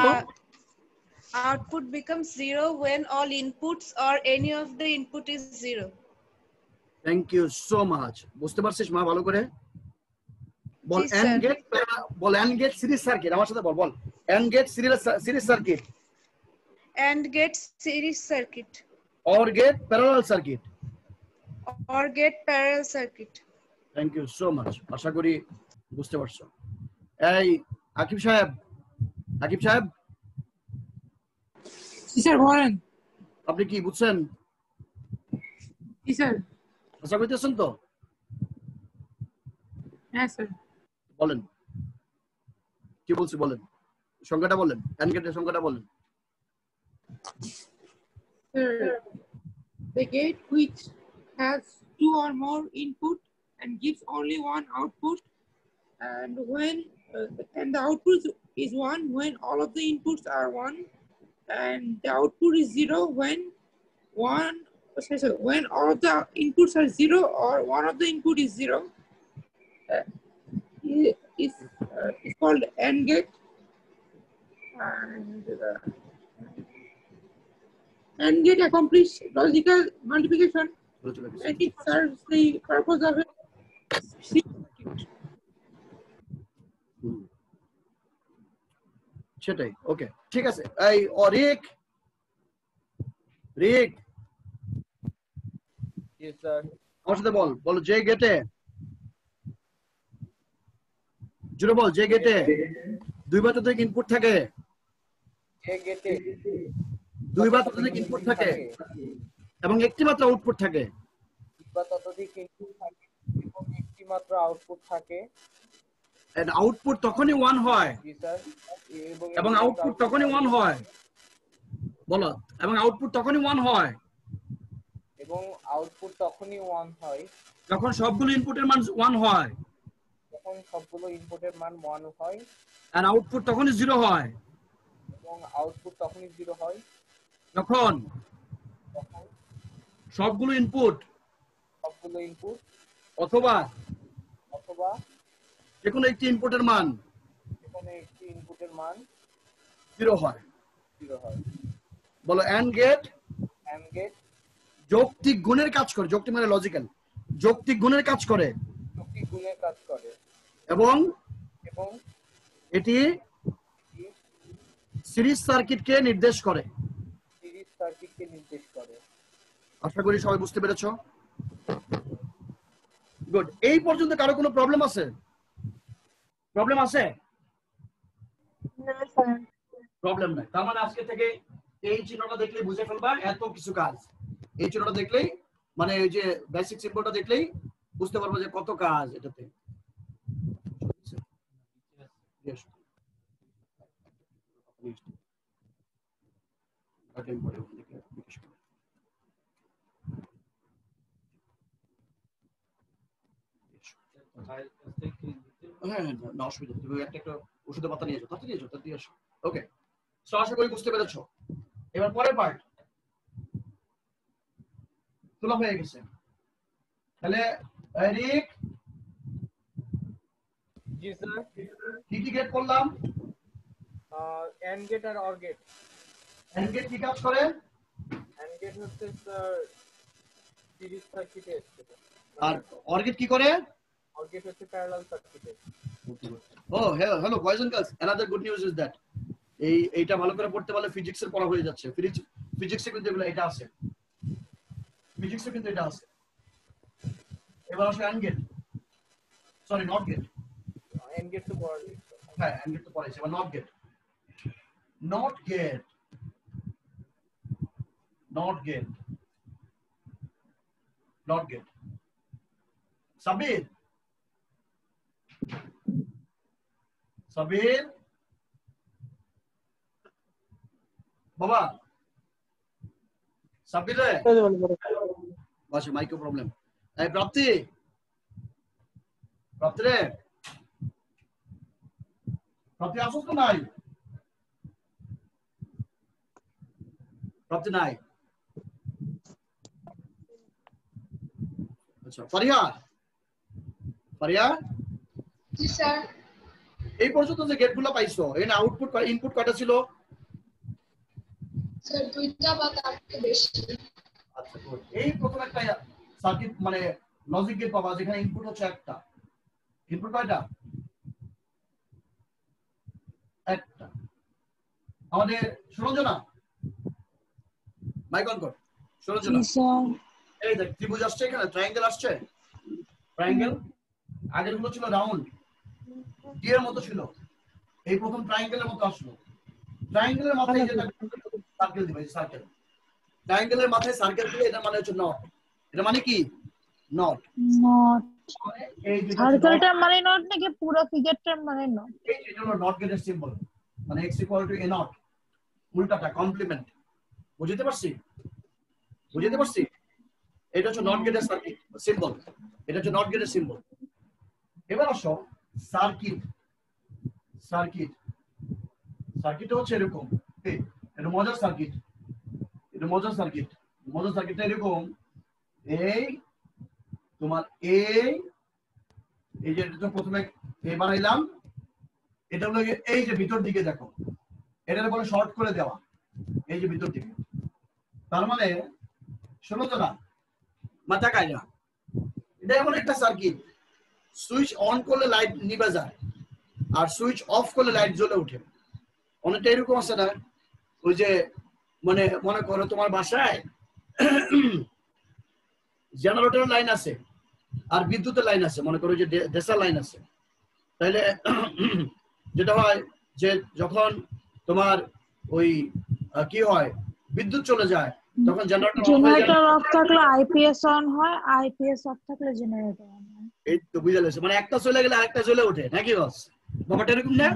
output becomes 0 when all inputs or any of the input is 0 thank you so much বুঝতে পারছিস মা ভালো করে বল and gate series circuit আমার সাথে বল and gate series circuit and gate series circuit or gate parallel circuit thank you so much আশা করি বুঝতে পারছো এই আকিব সাহেব জি স্যার বলেন আপনি কি বুঝছেন জি স্যার আশা করতেছেন তো হ্যাঁ স্যার বলেন কি বলছি বলেন সংখ্যাটা বলেন and gate এর সংখ্যাটা বলেন the gate which has 2 or more input and gives only one output and when and the output is 1 when all of the inputs are 1 and the output is 0 when all of the inputs are 0 or one of the input is 0 is called AND gate and gate accomplish logical multiplication and it serves the purpose of a circuit. সেটাই ওকে ঠিক আছে এই অরিক রিক Yes, sir. আমার সাথে বল যে গেটে জোরে বল যে গেটে দুই বা ততোধিক ইনপুট থাকে যে গেটে দুই বা ততোধিক ইনপুট থাকে এবং একটি মাত্র আউটপুট থাকে বা ততোধিক ইনপুট থাকে এবং একটি মাত্র আউটপুট থাকে এন্ড আউটপুট তখনই 1 হয় জি স্যার এবং আউটপুট তখনই 1 হয় বলো এবং আউটপুট তখনই 1 হয় এবং আউটপুট তখনই 1 হয় যখন সবগুলো ইনপুটের মান 1 হয় যখন সবগুলো ইনপুটের মান 1 হয় আর আউটপুট তখনই 0 হয় এবং আউটপুট তখনই 0 হয় যখন সবগুলো ইনপুট অথবা যে কোনো একটি ইনপুটের মান 0 হয় বলো এন্ড গেট যৌক্তিক গুণের কাজ করে যৌক্তিক মানে লজিক্যাল যৌক্তিক গুণের কাজ করে এবং এটি সিরিজ সার্কিটকে নির্দেশ করে আশা করি সবাই বুঝতে পেরেছো গুড এই পর্যন্ত কারো কোনো প্রবলেম আছে প্রবলেম নাই তার মানে আজকে থেকে এই চিহ্নটা দেখলেই বুঝে ফেলবা এত কিছু কাজ এই চিহ্নটা দেখলেই মানে এই যে বেসিক সিম্বলটা দেখলেই বুঝতে পারবো যে কত কাজ এটাতে না অসুবিধা তুমি একটা ওষুধের পাতা নিয়ে যাও তাতে নিয়ে আসো ওকে সো আশা করি বুঝতে পেরেছো এবার পরের পার্ট তোলা হয়ে গেছে তাহলে এরিক জি স্যার কি গেট করলাম এন্ড গেট আর অর গেট এন্ড গেট কি কাজ করে এন্ড গেট হচ্ছে স্যার সিরিজ সার্কিটে আর অর গেট কি করে অর গেট হচ্ছে প্যারালাল সার্কিটে Oh, hello boys and girls. Another good news is that এইটা ভালো করে পড়তে পারলে ফিজিক্সের পড়া হয়ে যাচ্ছে ফিজিক্সে কিন্তু এগুলো এটা আছে ফিজিক্সে কিন্তু এটা আছে এবার আসলে and gate sorry not gate and gate তো পড়া হ্যাঁ এন্ড গেট তো পড়াইছে এবার নট গেট সাবির বাবা সাবির রে বাসে মাইক্রো প্রবলেম এই প্রাপ্তি রে প্রাপ্তি আসছ তো নাই প্রাপ্তি নাই আচ্ছা ফারিয়া জি স্যার এই পর্যন্ত যে গেটগুলো পাইছো এখানে আউটপুট ইনপুট কয়টা ছিল স্যার দুইটা বা তার থেকে বেশি আচ্ছা গুড এই প্রথম একটা সার্কিট মানে লজিক গেট পাবা যেখানে ইনপুট হচ্ছে একটা ইনপুট কয়টা একটা আমাদের সুরঞ্জনা মাইক অন কর সুরঞ্জনা এই দেখ ত্রিভুজ আসছে এখানে ট্রায়াঙ্গেল আসছে ট্রায়াঙ্গেল আগের গুলো ছিল রাউন্ড ডি এর মতো ছিল এই প্রথম ট্রায়াঙ্গেলের মতো আসলো ট্রায়াঙ্গেলের মাথায় যেটা সার্কেল দিবে সার্কেল ট্রায়াঙ্গেলের মাথায় সার্কেল দিলে এটা মানে হচ্ছে নট এটা মানে কি নট এই সার্কেলটা মানে নট নাকি পুরো ফিগারটা মানে নট এই জন্য নট গেটের সিম্বল মানে x = a নট উল্টাটা কমপ্লিমেন্ট বুঝতে পারছি এটা হচ্ছে নট গেটের সার্কিট সিম্বল এটা হচ্ছে নট গেটের সিম্বল এবার আসো সার্কিট হচ্ছে এরকম এটা মজার সার্কিটটা এরকম এই তোমার এই যে প্রথমে বানাইলাম এটা হলো এই যে ভিতর দিকে দেখো এটা বলে শর্ট করে দেওয়া এই যে ভিতর দিকে তার মানে শোনো তো না মাথা কাজা এটা এমন একটা সার্কিট সুইচ অন করলে লাইট নিভে যায় আর সুইচ অফ করলে লাইট জ্বলে ওঠে অনেকটা এরকম আছে না ওই যে মানে মনে করো তোমার বাসায় জেনারেটর লাইন আছে আর বিদ্যুতের লাইন আছে, মনে করো যে দেশা লাইন আছে, তাহলে যেটা হয় যে যখন তোমার ওই কি হয় বিদ্যুৎ চলে যায় তখন জেনারেটর অফ থাকলে আইপিএস অন হয়, আইপিএস অফ থাকলে জেনারেটর অন হয়। এই তো বুঝা গেছে, মানে একটা চলে গেলে আরেকটা চলে ওঠে নাকি বস? ব্যাপারটা এরকম না,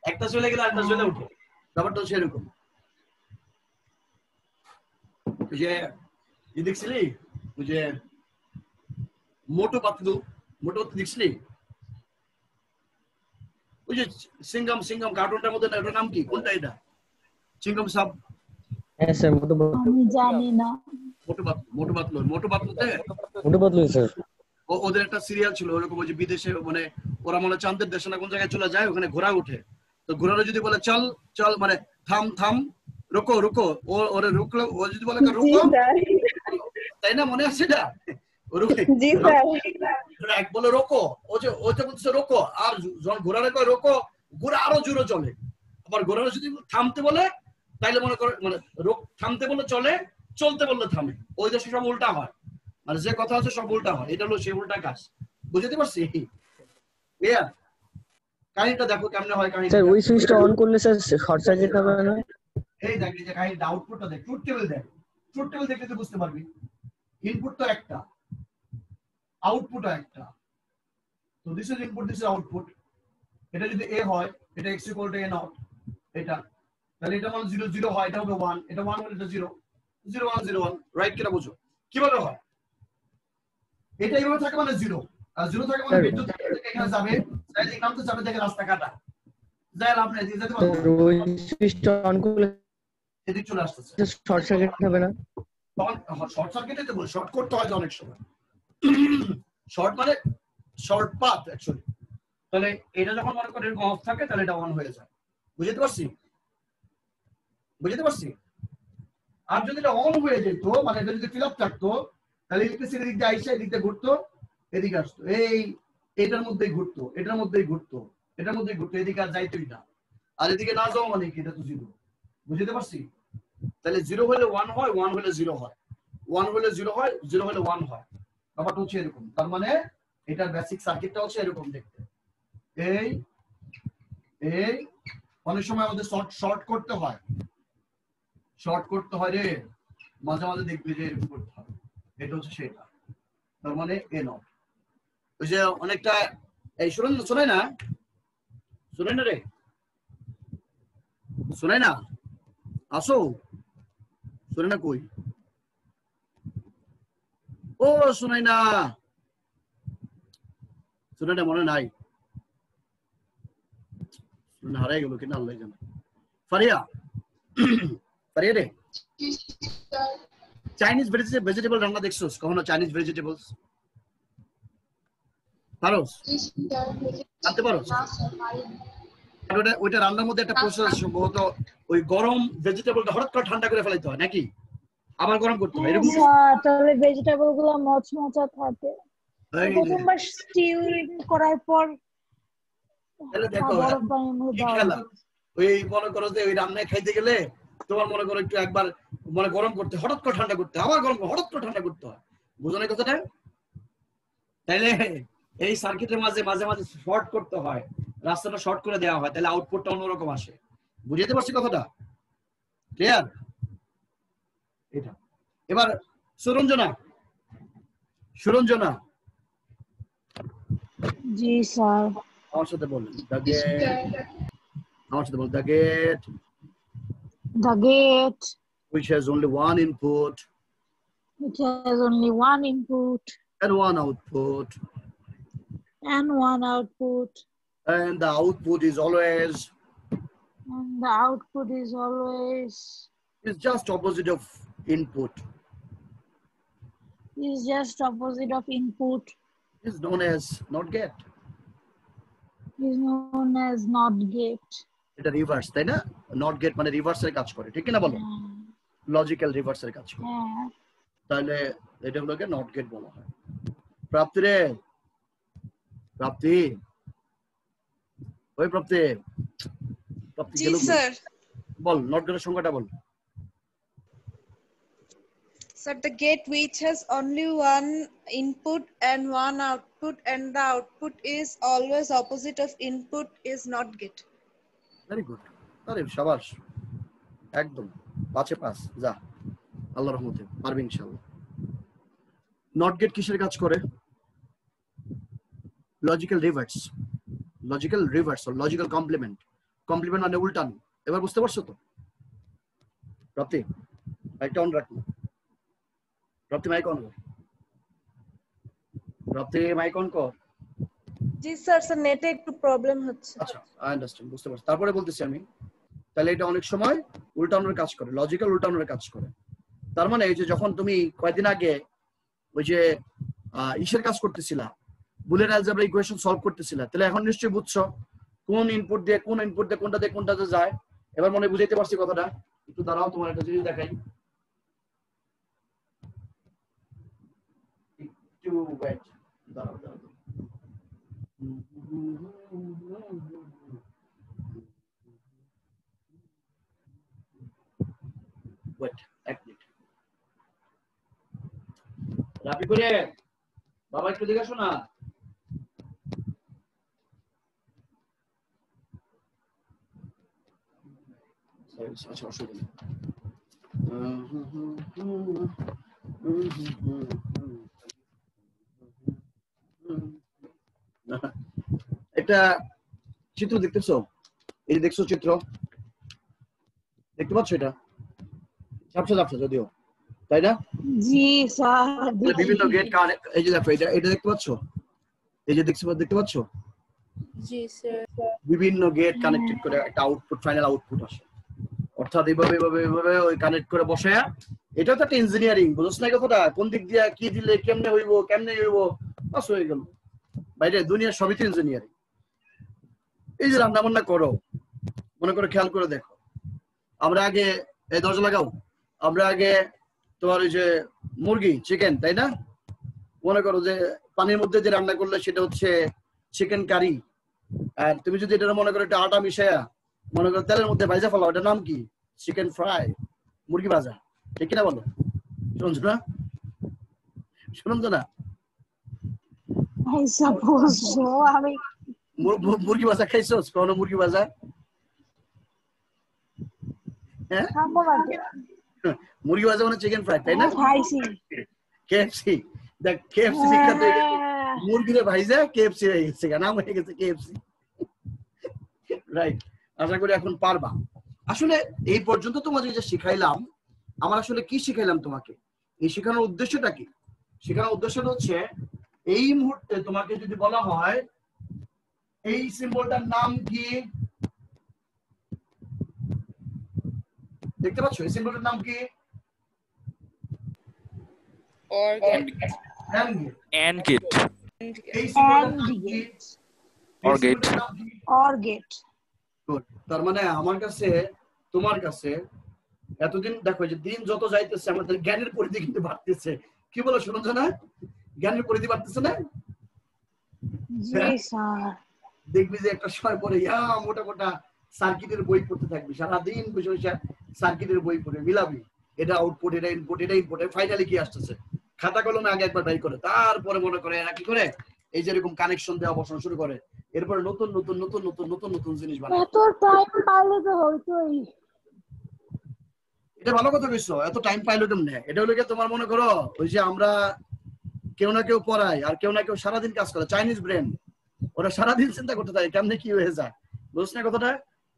একটা চলে গেলে আরেকটা চলে ওঠে, ব্যাপারটা সেরকম। যে দেখছিলি ওই যে মোটু পাতলু দেখছিলি ওই যে সিঙ্গম কার্টুনটার মধ্যে এটার নাম কি, কোনটা এটা? সিঙ্গম সাব? হ্যাঁ স্যার মোটু আমি জানি না। মোটু পাতলুতে স্যার ওদের একটা সিরিয়াল ছিল ওরকম, ওই যে বিদেশে মানে ওরা মনে চাঁদের দেশে না কোন জায়গায় চলে যায়, ওখানে ঘোড়া উঠে, তো ঘোড়াটা যদি বলে চল চল মানে থাম রুকো ওরে রুকলো, ও যদি বলে রুকো, তাই না? মনে আছে এটা? এক বলে রোকো, ওটা বলছে রোকো, আর যখন ঘোড়ারে কয় রোকো, ঘোড়া আরো জোরে চলে। আবার ঘোড়ারে যদি থামতে বলে তাইলে মনে করো মানে থামতে বললে চলে, চলতে বললে থামে। ওই দেশে সব উল্টা হয়, মানে যে কথা আছে সব উল্টা হয়, এটা হলো সেই উল্টা কাজ। বুঝতে পারছি? কাহিনীটা দেখো কেমনে হয়। কাহিনী স্যার ওই সুইচটা অন করলে স্যার শর্ট সার্কিট হবে না? এই দেখ যে কাহিনীটা, আউটপুটটা দেখ, ট্রুথ টেবিল দেখ, ট্রুথ টেবিল দেখলে তুই বুঝতে পারবি ইনপুট তো একটা, আউটপুট একটা। তো this is input, this is output. এটা যদি a হয়, এটা x = a নট, এটা তাহলে এটা মান 0 0 হয়, এটা হবে 1, এটা 1 হলে এটা 0 0 1 0 1, রাইট? কিনা বুঝো কিভাবে হয়? এটা এইভাবে থাকে মানে 0, আর 0 থাকে মানে বিদ্যুৎ এখানে যাবে, তাই এই নাম তো যাবে, দেখে রাস্তা কাটা যায়, লাভ নাই, যেতে পারবো। ওই সুইচটা অন করলে এদিক চলে আসতেছে, শর্ট সার্কিট হবে না? শর্ট সার্কিটে তো বল, শর্ট করতে হয় অনেক সময়, শর্ট মানে শর্ট পাথ অ্যাকচুয়ালি। তাহলে এটা যখন মনে করেন অফ থাকে তাহলে এটা অন হয়ে যায়। বুঝতে পারছি? আর যদি এটা অন হয়ে যেত, মানে এটা যদি ফিল আপ থাকতো, তাহলে ইলেকট্রিসিটি দিক দিয়ে আইসা এদিক দিয়ে ঘুরতো, এদিকে আসতো, এটার মধ্যেই ঘুরতো, এটার মধ্যেই ঘুরতো, এদিকে আর যাইতোই না। আর এদিকে না যাও মানে কি, এটা তো 0। বুঝতে পারছি? তাহলে 0 হলে 1 হয়, 1 হলে 0 হয়, 1 হলে 0 হয়, 0 হলে 1 হয়। ব্যাপারটা হচ্ছে এরকম। তার মানে এটার বেসিক সার্কিটটা হচ্ছে এরকম দেখতে। এই অনেক সময় আমাদের শর্ট করতে হয় রে, মাঝে মাঝে দেখবি যে এরকম করতে হয়, এটা হচ্ছে সেটা। তার মানে এ নট, ওই যে অনেকটা এই শোনাই না রে, শোনাই না, আসো শোনে না, কই ও শোনাই না মনে নাই, হারাই গেল কিনা আল্লাহ জানে। ফারিয়া রে, চাইনিজ ভেজিটেবল রান্না দেখছোস কখনো? চাইনিজ ভেজিটেবলস পারোস? জানতে পারোস? ওইটা রান্নার মধ্যে একটা প্রসেস, সম্ভবত ওই গরম ভেজিটেবলটা হঠাৎ করে ঠান্ডা করে ফেলাইতে হয় নাকি, আবার গরম করতে হয় এরকম? তাহলে ভেজিটেবল গুলো মচমচা থাকে, প্রথমবার স্টিউরিং করার পর তাহলে দেখো ওই মনে করো যে ওই রান্নায় খাইতে গেলে তোমার মনে করো একটু একবার মানে গরম করতে, হঠাৎ করে ঠান্ডা করতে, আবার গরম হঠাৎ করে ঠান্ডা করতে হয়। বুঝো না কথাটা? তাইলে এই সার্কিটের মাঝে মাঝে শর্ট করতে হয়, রাস্তাটা শর্ট করে দেওয়া হয়, তাহলে আউটপুটটা অন্যরকম আসে। বুঝতে পারছি কথাটা? ক্লিয়ার? এটা এবার সুরঞ্জনা জি স্যার। আমার সাথে বলেন, the gate which has only one input and one output, and the output is always is just opposite of input, is known as not gate. এটা রিভার্স, তাই না? নট গেট মানে রিভার্সের কাজ করে, ঠিক না বলো? লজিক্যাল রিভার্সের কাজ করে, তাহলে এটা হলোকে নট গেট বলা হয়। প্রাপ্তি ওই প্রাপ্তি জি স্যার, বল নট গেটের সংখ্যাটা বল। So the gate which has only one input and one output and the output is always opposite of input is not gate. Very good. আরে শাবাশ, একদম 5 এ 5 যা, আল্লাহর রহমতে পারবে ইনশাআল্লাহ। নট গেট কিসের কাজ করে? লজিক্যাল রিভার্স, লজিক্যাল রিভার্স ও লজিক্যাল কমপ্লিমেন্ট। কমপ্লিমেন্ট মানে উল্টানো। এবার বুঝতে পারছো তো? প্রাপ্তি মাইকটা অন রাখো। প্রাপ্তি মাইক অন কর। প্রাপ্তি মাইক অন কর। জি স্যার, স্যার নেটে একটু প্রবলেম হচ্ছে। আচ্ছা, আই আন্ডারস্ট্যান্ড, বুঝতে পারছি। তারপরে বলতেছি আমি, তাহলে এটা অনেক সময় উল্টানোর কাজ করে, লজিক্যাল উল্টানোর কাজ করে। তার মানে এই যে যখন তুমি কয়েকদিন আগে ওই যে ইসের কাজ করতেছিলা, বুলিয়ান অ্যালজেব্রা ইকুয়েশন সলভ করতেছিলা, তাহলে এখন নিশ্চয়ই বুঝছো কোন ইনপুট দিয়ে কোনটাতে যায়। এবার মনে বুঝাইতে পারছি কথাটা? একটু দাঁড়াও, তোমার একটা জিনিস দেখাই। একটু ওয়েট, দাঁড়াও। ওয়েট এক মিনিট। রাবি করে বাবা একটু দেখে আসো না। আচ্ছা, অসুবিধা নেই। একটা চিত্র দেখতেছো? এই যে দেখছো চিত্র, দেখতে পাচ্ছ? এটা ঝাপসা যদিও, তাই না? জি স্যার। বিভিন্ন গেট, এই যে দেখো, এটা দেখতে পাচ্ছ? এই যে দেখতে পাচ্ছ? জি স্যার। বিভিন্ন গেট কানেক্টেড করে একটা আউটপুট, ফাইনাল আউটপুট আসে। অর্থাৎ এইভাবে ওই কানেক্ট করে বসায়া, এটাও তো একটা ইঞ্জিনিয়ারিং। বুঝছ না কথাটা? কোন দিক দিয়ে কি দিলে কেমনে হইব বাস হয়ে গেল। বাইরে দুনিয়ার সবই তো ইঞ্জিনিয়ারিং। এই যে রান্না বান্না করো, মনে করে খেয়াল করে দেখো, আমরা আগে এই দরজা লাগাও, আমরা আগে তোমার ওই যে মুরগি, চিকেন, তাই না? মনে করো যে পানির মধ্যে যে রান্না করলে সেটা হচ্ছে চিকেন কারি, আর তুমি যদি এটা মনে করো একটা আটা মিশায়া মনে করো তেলের মধ্যে ভাজা ফেলাও, এটার নাম কি? চিকেন ফ্রাই, মুরগি ভাজা। ঠিক কিনা বলো? শুনছো না? আমি মুরগি ভাজা খাইছো? কোনো মুরগি ভাজা? হ্যাঁ, মুরগি ভাজা মানে চিকেন ফ্রাই, তাই না? কেএফসি, দেখ কেএফসি বিখ্যাত মুরগিরে ভাইজা কেএফসি হয়ে গেছে, নাম হয়ে গেছে কেএফসি। রাইট, আশা করি এখন পারবা। আসলে এই পর্যন্ত তোমাকে যে শিখাইলাম, আমার আসলে কি শিখাইলাম তোমাকে? এই শেখানোর উদ্দেশ্যটা কি? শেখানোর উদ্দেশ্যটা হচ্ছে এই মুহূর্তে তোমাকে যদি বলা হয় এই সিম্বলটার নাম কি, দেখতে পাচ্ছ? এই সিম্বলটার নাম কি? AND gate। এই সিম্বলটার নাম কি? OR gate। গুড। তার মানে আমার কাছে, তোমার কাছে এতদিন দেখো যে দিন যত যাইতেছে আমাদের জ্ঞানের পরিধি কিন্তু বাড়তেছে। কি বলো, শুনছো না? জ্ঞানের পরিধি বাড়তেছে না? দেখবি যে একটা সময় পরে মোটা সার্কিটের বই পড়তে থাকবি, সারাদিন বসে বসে সার্কিটের বই পড়ে মিলাবি, এটা আউটপুট, এটা ইনপুট, এটা ইনপুট, ফাইনালি কি আসতেছে খাতা কলমে আগে একবার বাই করে, তারপরে মনে করে এরা কি করে এই যে এরকম কানেকশন দেওয়া বসানো শুরু করে, এরপরে নতুন নতুন নতুন নতুন নতুন নতুন জিনিস বানায়। এত টাইম পাইলে তো হইতোই। এটা ভালো কথা কইছো, এত টাইম পাইলো কেমনে? এটা হলো কি তোমার মনে করো ওই যে আমরা কেউ না কেউ পড়াই আর কেউ না কেউ সারাদিন কাজ করে, চাইনিজ ব্রেন, ওরা সারাদিন চিন্তা করতে থাকে কেমনে কি হয়ে যায়। বুঝছ না কথাটা?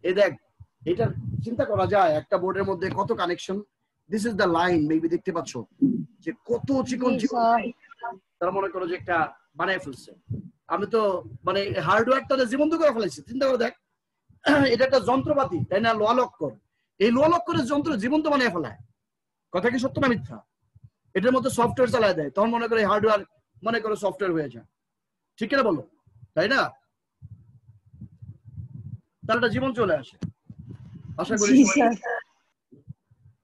এই দেখ, এটা চিন্তা করা যায় একটা বোর্ডের মধ্যে কত connection. This is the line, maybe দেখতে পাচ্ছ যে কত চিকন চিকন তারা মনে করো যে একটা বানায় ফেলছে। আমি তো মানে হার্ডওয়্যারটা জীবন্ত করে ফেলেছি। চিন্তা করে দেখ, এটা একটা যন্ত্রপাতি, তাই না? লোহা লক্কর, এই লোহা লক্করের যন্ত্র জীবন্ত বানিয়ে ফেলায়। কথা কি সত্য না মিথ্যা? এটার মধ্যে সফটওয়্যার চালায় দেয়, তখন মনে করে হার্ডওয়্যার মনে করো সফটওয়্যার হয়ে যায়। ঠিক কিনা বলো, তাই না? তার একটা জীবন চলে আসে। আশা করি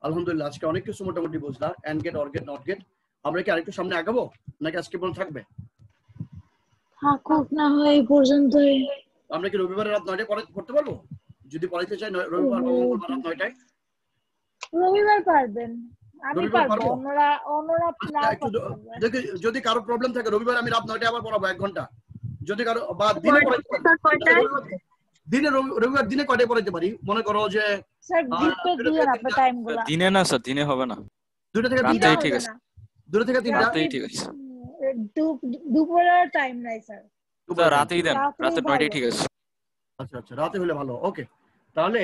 আলহামদুলিল্লাহ আজকে অনেক কিছু মোটামুটি বুঝলাম। And gate, or gate, not gate. আমরা কি আরেকটু সামনে আগাবো নাকি আজকে পর্যন্ত থাকবে? থাকুক না হয় এই পর্যন্তই। আমরা কি রবিবার রাত 9টায় পড়তে পারবো? যদি পড়াইতে চাই রবিবার বা মঙ্গলবার রাত 9টায়? রবিবার পারবেন। আমি রবিবার পারবো, পারবো? অন্যরা না একটু পারতে পারবে। দেখি যদি কারো প্রবলেম থাকে রবিবার আমি রাত 9টায় আবার পড়াবো 1 ঘন্টা। যদি কারো বা দিনে পড়াইতে পারি, দিনে রবিবার দিনে কয়টায় পড়াইতে পারি? মনে করো যে স্যার গ্রুপে দিলেন আপনার টাইমগুলো। দিনে না স্যার, দিনে হবে না, 2টা থেকে 3টা রাতেই ঠিক আছে, 2টা থেকে 3টা রাতেই ঠিক আছে দুপুরের টাইম নাই স্যার। স্যার, রাতেই দেন, রাতে 9টায় ভালো। ঠিক আছে। আচ্ছা আচ্ছা, রাতে হলে ভালো। ওকে, তাহলে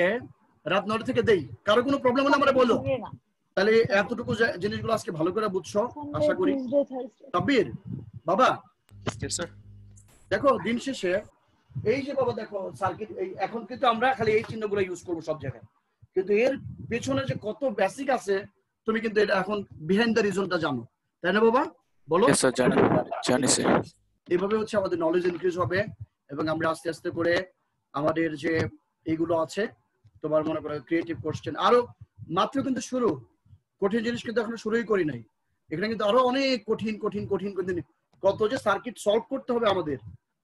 রাত 9টা থেকে দেই। কারো কোনো প্রবলেম হলে আমারে বলো। তাহলে এতটুকু জিনিসগুলো আজকে ভালো করে বুঝছো আশা করি। সাব্বির বাবা, স্যার দেখো দিন শেষে এই যে বাবা দেখো সার্কিট, এই এখন কিন্তু আমরা খালি এই চিহ্নগুলো ইউজ করবো সব জায়গায়, কিন্তু এর পেছনে যে কত বেসিক আছে তুমি কিন্তু এটা এখন বিহাইন্ড দ্য রিজনটা জানো, তাই না বাবা? বলো। স্যার জানি জানি স্যার। এইভাবে হচ্ছে আমাদের নলেজ ইনক্রিজ হবে এবং আমরা আস্তে আস্তে করে আমাদের যে এইগুলো আছে তোমার মনে করো ক্রিয়েটিভ কোশ্চেন, আরো মাত্র কিন্তু শুরু, কঠিন জিনিস কিন্তু এখনো শুরুই করি নাই। এখানে কিন্তু আরো অনেক কঠিন কঠিন কঠিন কঠিন কত যে সার্কিট সলভ করতে হবে আমাদের,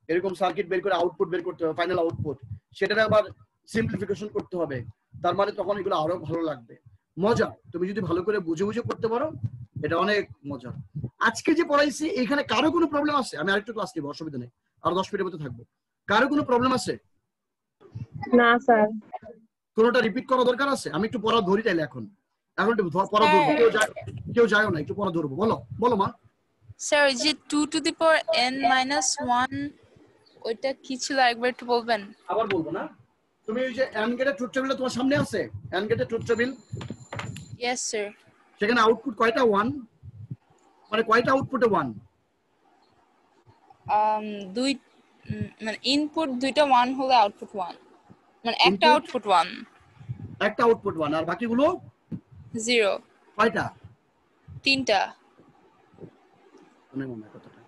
এরকম সার্কিট বের করে আউটপুট বের করতে হবে, ফাইনাল আউটপুট, সেটার আবার সিম্পলিফিকেশন করতে হবে। তার মানে তখন এগুলো আরো ভালো লাগবে, মজা। তুমি যদি ভালো করে বুঝে বুঝে করতে পারো এটা অনেক মজা। আজকে যে পড়াইছি এখানে কারো কোনো প্রবলেম আছে? আমি আরেকটু ক্লাস নিব, অসুবিধা নেই, আর 10 মিনিটের মতো থাকবো। কারো কোনো প্রবলেম আছে? না স্যার। কোনোটা রিপিট করা দরকার আছে? আমি একটু পড়া ধরি তাইলে এখন একটু পড়া ধরবো। কেউ যায়ও না, একটু পড়া ধরবো। বলো বলো মা। স্যার ওই যে 2 টু দি পাওয়ার n - 1 ওইটা কি ছিল একবার একটু বলবেন? আবার বলবো না? তুমি ওই যে এন্ড গেটের ট্রুথ টেবিলটা তোমার সামনে আছে, এন্ড গেটের ট্রুথ টেবিল। Yes sir. সেখানে আউটপুট কয়টা? 1, মানে কয়টা আউটপুটে 1? দুই, মানে ইনপুট দুইটা 1 হলে আউটপুট 1, মানে একটা আউটপুট 1, একটা আউটপুট 1 আর বাকিগুলো 0। কয়টা? 3টা। মনে মনে কথাটা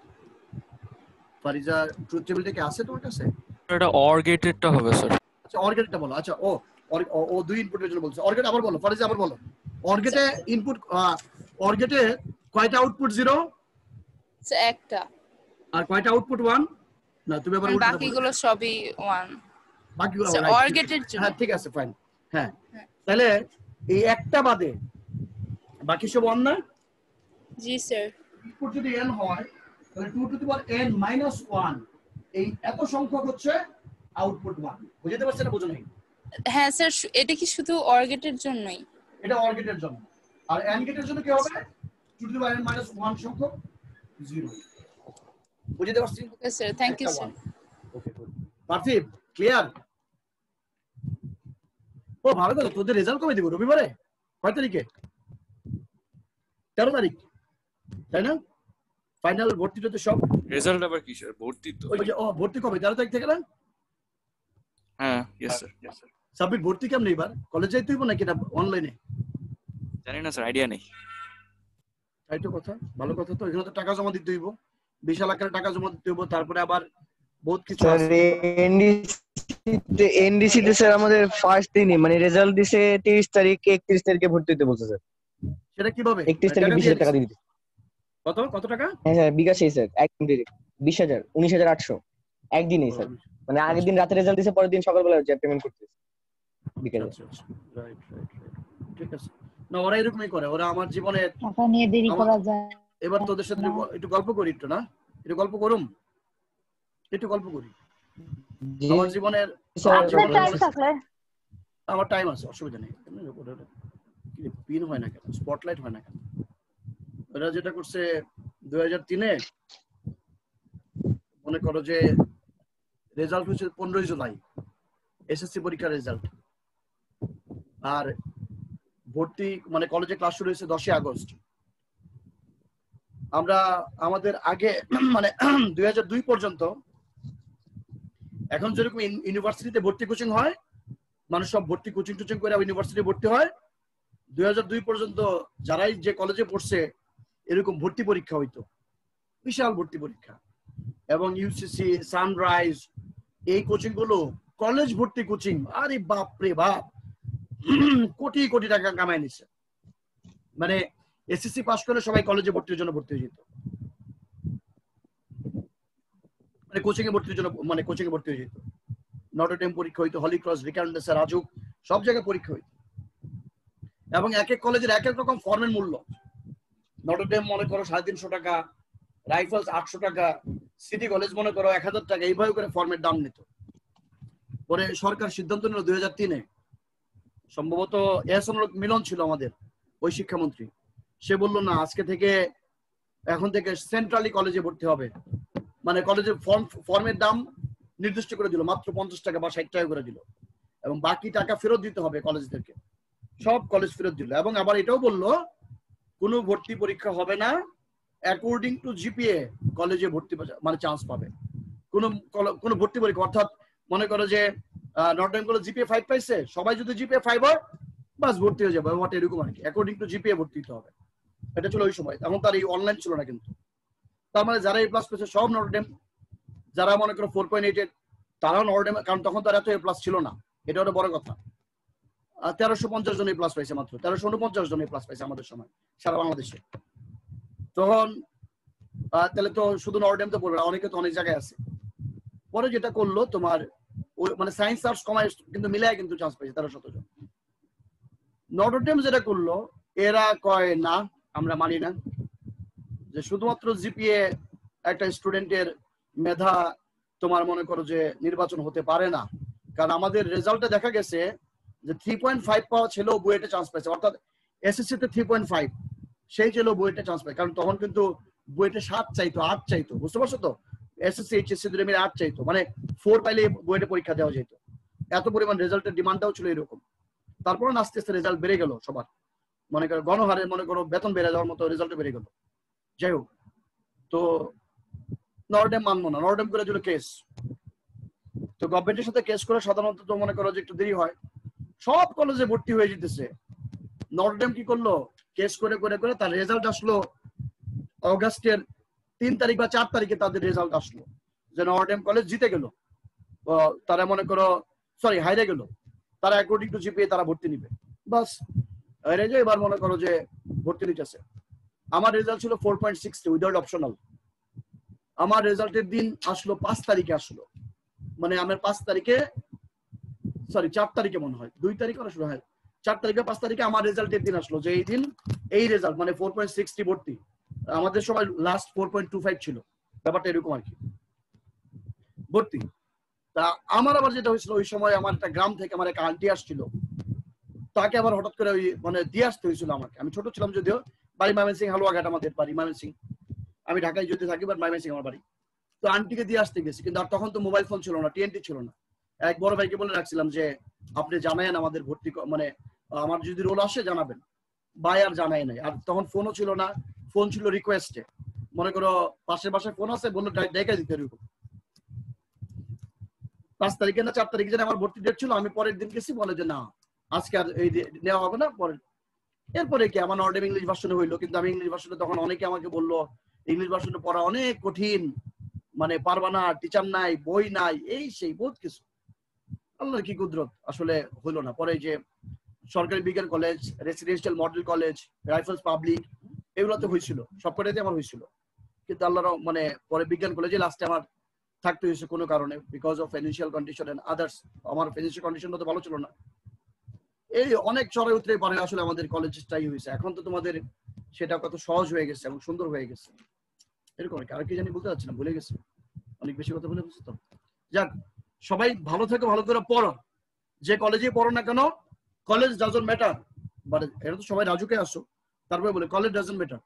ফারিজা, ট্রুথ টেবিলটা কি আছে তোমার কাছে? এটা অর গেটেডটা হবে স্যার। আচ্ছা অর গেটটা বলো। আচ্ছা ও দুই ইনপুটের জন্য বলছে। অর গেট আবার বলো ফারিজা, আবার বলো। অর গেটে ইনপুট, অর গেটে কয়টা আউটপুট? 0 একটা। আর কয়টা আউটপুট? 1 না, তুমি আবার উল্টো বাকিগুলো সবই 1। বাকিগুলো অর গেটের জন্য। হ্যাঁ ঠিক আছে, ফাইন। হ্যাঁ তাহলে এই একটা বাদে বাকি সব 1 না? জি স্যার। ইনপুট যদি n হয় তাহলে 2 টু দি পাওয়ার n - 1 এই এত সংখ্যক হচ্ছে আউটপুট 1। বুঝতে পারছেন না? বুঝো নাই? হ্যাঁ স্যার, এটা কি শুধু অর গেটের জন্যই? এটা অর গেটের জন্য। আর এন্ড গেটের জন্য কি হবে? 2 টু দি পাওয়ার n - 1 সংখ্যক 0। বুঝতে পারছেন? Okay sir, thank you sir. Okay good. Parthib clear? ও ভালো কথা। তোদের রেজাল্ট কবে দিব? রবিবারে? কয় তারিখে? 13 তারিখ, তাই না? ফাইনাল ভর্তিটা তো সব রেজাল্ট আবার কি স্যার? ভর্তি তো। ওই যে ভর্তি কবে? 13 তারিখ থেকে না? হ্যাঁ ইয়েস স্যার। সাবমিট ভর্তি কেমন এবার? কলেজে যাইতে হইব নাকি না অনলাইনে? জানি না স্যার, আইডিয়া নেই। তাই তো কথা, ভালো কথা। তো এখানে তো টাকা জমা দিতে হইব, বিশাল আকারে টাকা জমা দিতে হইব, তারপরে আবার বহুত কিছু আছে। এনডিসি তে স্যার আমাদের ফার্স্ট দিনই মানে রেজাল্ট দিছে 23 তারিখ, 31 তারিখে ভর্তি হতে বলছে স্যার। সেটা কিভাবে? 31 তারিখে 20,000 টাকা দিয়ে দিতে। কত টাকা? হ্যাঁ স্যার, বিকাশেই স্যার, একদিন দিনে 20,000, 19,800 একদিনেই স্যার। মানে আগের দিন রাতে রেজাল্ট দিছে, পরের দিন সকালবেলা যা পেমেন্ট করতেছে বিকেলে। রাইট, ঠিক আছে। না ওরা এরকমই করে, ওরা আমার জীবনে টাকা নিয়ে দেরি করা যায়। এবার তোদের সাথে একটু গল্প করি, একটু না একটু গল্প করুম, একটু গল্প করি। আমার জীবনের আমার টাইম আছে, অসুবিধা নেই। পিন হয় না কেন? স্পটলাইট হয় না কেন? ওরা যেটা করছে 2003-এ, মনে করো যে রেজাল্ট হচ্ছে 15 জুলাই, এসএসসি পরীক্ষার রেজাল্ট, আর ভর্তি মানে কলেজে ক্লাস শুরু হয়েছে 10 আগস্ট। আমরা আমাদের আগে মানে 2002 পর্যন্ত, এখন যেরকম ইউনিভার্সিটিতে ভর্তি কোচিং হয়, মানুষ সব ভর্তি কোচিং টোচিং করে ইউনিভার্সিটি ভর্তি হয়, 2002 পর্যন্ত যারাই যে কলেজে পড়ছে এরকম ভর্তি পরীক্ষা হইতো, বিশাল ভর্তি পরীক্ষা। এবং ইউসিসি, সানরাইজ, এই কোচিং গুলো কলেজ ভর্তি কোচিং, আরে বাপ রে বাপ, কোটি কোটি টাকা কামায় নিচ্ছে। মানে এসএসসি পাস করে সবাই কলেজে ভর্তির জন্য ভর্তি হয়ে যেত, মানে কোচিং এ ভর্তির জন্য, মানে কোচিং এ ভর্তি হয়ে যেত। নটর ডেম পরীক্ষা হইতো, হলি ক্রস, রিকার্ডেন্স, রাজুক, সব জায়গায় পরীক্ষা হইতো। এবং এক এক কলেজের এক এক রকম ফর্মের মূল্য। নটর ডেম মনে করো 350 টাকা, রাইফেলস 800 টাকা, সিটি কলেজ মনে করো 1000 টাকা, এইভাবে করে ফর্মের দাম নিত। পরে সরকার সিদ্ধান্ত নিল 2003-এ, সম্ভবত এহসানুল মিলন ছিল আমাদের ওই শিক্ষামন্ত্রী, সে বলল না আজকে থেকে এখন থেকে সেন্ট্রালি কলেজে ভর্তি হবে, মানে কলেজের ফর্মের দাম নির্দিষ্ট করে দিল, মাত্র 50 টাকা বা 60 টাকা করে দিল, এবং বাকি টাকা ফেরত দিতে হবে কলেজদেরকে। সব কলেজ ফেরত দিল, এবং আবার এটাও বলল কোনো ভর্তি পরীক্ষা হবে না, অ্যাকর্ডিং টু জিপিএ কলেজে ভর্তি মানে চান্স পাবে। কোনো ভর্তি পরীক্ষা, অর্থাৎ মনে করো যে নটর ডেম কলেজ জিপিএ 5 পাইছে, সবাই যদি জিপিএ 5 হয় বাস ভর্তি হয়ে যাবে, ব্যাপারটা এরকম আর কি, অ্যাকর্ডিং টু জিপিএ ভর্তি হতে হবে। এটা ছিল ওই সময়, এখন তার এই অনলাইন ছিল না কিন্তু। তার মানে যারা A+ পেয়েছে সব নটর ডেম, যারা মনে করো 4.8 তারাও নটর ডেম, কারণ তখন তার এত A+ ছিল না, এটা একটা বড় কথা। 1350 জন A+ পাইছে, মাত্র 1349 জন A+ পাইছে আমাদের সময় সারা বাংলাদেশে। তখন তাহলে তো শুধু নটর ডেম তো পড়বে না, অনেকে তো অনেক জায়গায় আছে। পরে যেটা করলো তোমার মানে সায়েন্স আর্টস কমার্স কিন্তু মিলায় কিন্তু চান্স পাইছে 1300 জন। নটর ডেম যেটা করলো, এরা কয় না আমরা মানি না যে শুধুমাত্র জিপিএ একটা স্টুডেন্টের মেধা তোমার মনে করো যে নির্বাচন হতে পারে না, কারণ আমাদের রেজাল্টে দেখা গেছে যে 3.5 পাওয়া ছেলেও বুয়েটে চান্স পাইছে, অর্থাৎ এসএসসি তে 3.5 সেই ছেলেও বুয়েটে চান্স পায়, কারণ তখন কিন্তু বুয়েটে 7 চাইতো 8 চাইতো, বুঝতে পারছো তো, এসএসসি এইচএসসি দুটো মিলে 8 চাইতো, মানে 4 পাইলে বুয়েটে পরীক্ষা দেওয়া যেত, এত পরিমাণ রেজাল্টের ডিমান্ডটাও ছিল এরকম। তারপর আস্তে আস্তে রেজাল্ট বেড়ে গেল সবার, মনে করো গণহারে মনে করো বেতন বেড়ে যাওয়ার মতো রেজাল্ট বেড়ে গেল। যাই হোক, তো নটর ডেম মানবো না, নটর ডেম করে দিল কেস। তো গভর্নমেন্টের সাথে কেস করে সাধারণত তো মনে করো যে একটু দেরি হয়, সব কলেজে ভর্তি হয়ে যেতেছে। নটর ডেম কি করলো, কেস করে করে করে তার রেজাল্ট আসলো অগাস্টের 3 তারিখ বা 4 তারিখে তাদের রেজাল্ট আসলো যে নটর ডেম কলেজ জিতে গেল, তারা মনে করো সরি হাইরে গেল, তারা অ্যাকর্ডিং টু জিপিএ তারা ভর্তি নিবে, বাস হাইরে যে এবার মনে করো যে ভর্তি নিতেছে। আমার রেজাল্ট ছিল 4.60 উইদাউট অপশনাল। আমার রেজাল্টের দিন আসলো 5 তারিখে আসলো, মানে আমার 5 তারিখে সরি 4 তারিখে মনে হয়, 2 তারিখে আসলো, হ্যাঁ 4 তারিখে 5 তারিখে আমার রেজাল্টের দিন আসলো যে এই দিন এই রেজাল্ট মানে 4.60 ভর্তি। আমাদের সবাই লাস্ট 4.25 ছিল, ব্যাপারটা এরকম আর কি ভর্তি। তা আমার আবার যেটা হয়েছিল ওই সময়, আমার একটা গ্রাম থেকে আমার একটা আন্টি আসছিল, তাকে আবার হঠাৎ করে ওই মানে দিয়ে আসতে হয়েছিল আমাকে। আমি ছোট ছিলাম যদিও, বাড়ি ময়মনসিং হালুয়াঘাট, আমাদের বাড়ি ময়মনসিং, আমি ঢাকায় যদি থাকি বাট ময়মনসিং আমার বাড়ি। তো আন্টিকে দিয়ে আসতে গেছি, কিন্তু আর তখন তো মোবাইল ফোন ছিল না, টিএনটি ছিল না। এক বড় ভাইকে বলে রাখছিলাম যে আপনি জানায়েন আমাদের ভর্তি, মানে আমার যদি রোল আসে জানাবেন, ভাই আর জানাই নাই। আর তখন ফোনও ছিল না, ফোন ছিল রিকোয়েস্টে, মনে করো পাশের বাসায় ফোন আছে বললো ডেকে দিতে এরকম। 5 তারিখে না 4 তারিখে যেন আমার ভর্তি ডেট ছিল, আমি পরের দিন গেছি, বলে যে না আজকে আর এই নেওয়া হবে না পরে। এরপরে কি আমার নটর ডেম ইংলিশ ভার্সনে হইলো, কিন্তু আমি ইংলিশ ভার্সনে তখন অনেকে আমাকে বললো ইংলিশ ভার্সনে পড়া অনেক কঠিন, মানে পারবা না, টিচার নাই, বই নাই, এই সেই বহুত কিছু। আল্লাহর কি কুদরত, আসলে হইলো না। পরে যে সরকারি বিজ্ঞান college, residential model college, rifles public, এগুলোতে হয়েছিল, সবকটাতে আমার হয়েছিল, কিন্তু আল্লাহর মানে পরে বিজ্ঞান কলেজে লাস্টে আমার থাকতে হয়েছে কোনো কারণে, because of financial condition and others. আমার ফাইন্যান্সিয়াল কন্ডিশনটা তো ভালো ছিল না, এই অনেক চড়াই উতরে পরে আসলে আমাদের কলেজটাই হয়েছে। এখন তো তোমাদের সেটা কত সহজ হয়ে গেছে এবং সুন্দর হয়ে গেছে, এরকম আর কি জানি বলতে পারছি না, ভুলে গেছি, অনেক বেশি কথা বলে বুঝছো তো। যাক, সবাই ভালো থেকো, ভালো করে পড়ো, যে কলেজে পড়ো না কেন, কলেজ ডাজন্ট ম্যাটার। বাট এটা তো সবাই রাজুকে আসো, তারপরে বলে কলেজ ডাজন্ট ম্যাটার,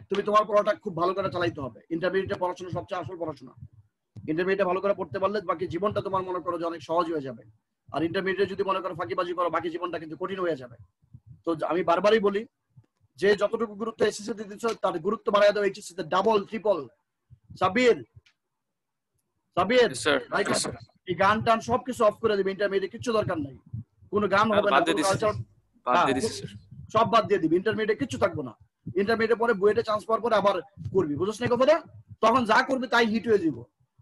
তুমি তোমার পড়াটা খুব ভালো করে চালাইতে হবে। ইন্টারমিডিয়েটে পড়াশোনা সবচেয়ে আসল পড়াশোনা, ইন্টারমিডিয়েটে ভালো করে পড়তে পারলে বাকি জীবনটা তোমার মনে করো যে অনেক সহজ হয়ে যাবে। আর ইন্টারমিডিয়েটে যদি মনে করো ফাঁকিবাজি করো, বাকি জীবনটা কিন্তু কঠিন হয়ে যাবে। তো আমি বারবারই বলি যে যতটুকু গুরুত্ব এসএসসি তে দিচ্ছ তার গুরুত্ব বাড়ায় দাও এইচএসসি তে ডাবল ট্রিপল। সাবির এই গান টান সবকিছু অফ করে দিবে, ইন্টারমিডিয়েট কিছু দরকার নাই, কোনো গান হবে না, সব বাদ দিয়ে দিবি, ইন্টারমিডিয়েট কিছু থাকবো না। ইন্টারমিডিয়েট পরে বুয়েটে চান্স পাওয়ার পরে আবার করবি, বুঝছ না কথাটা, তখন যা করবি তাই হিট হয়ে যাব।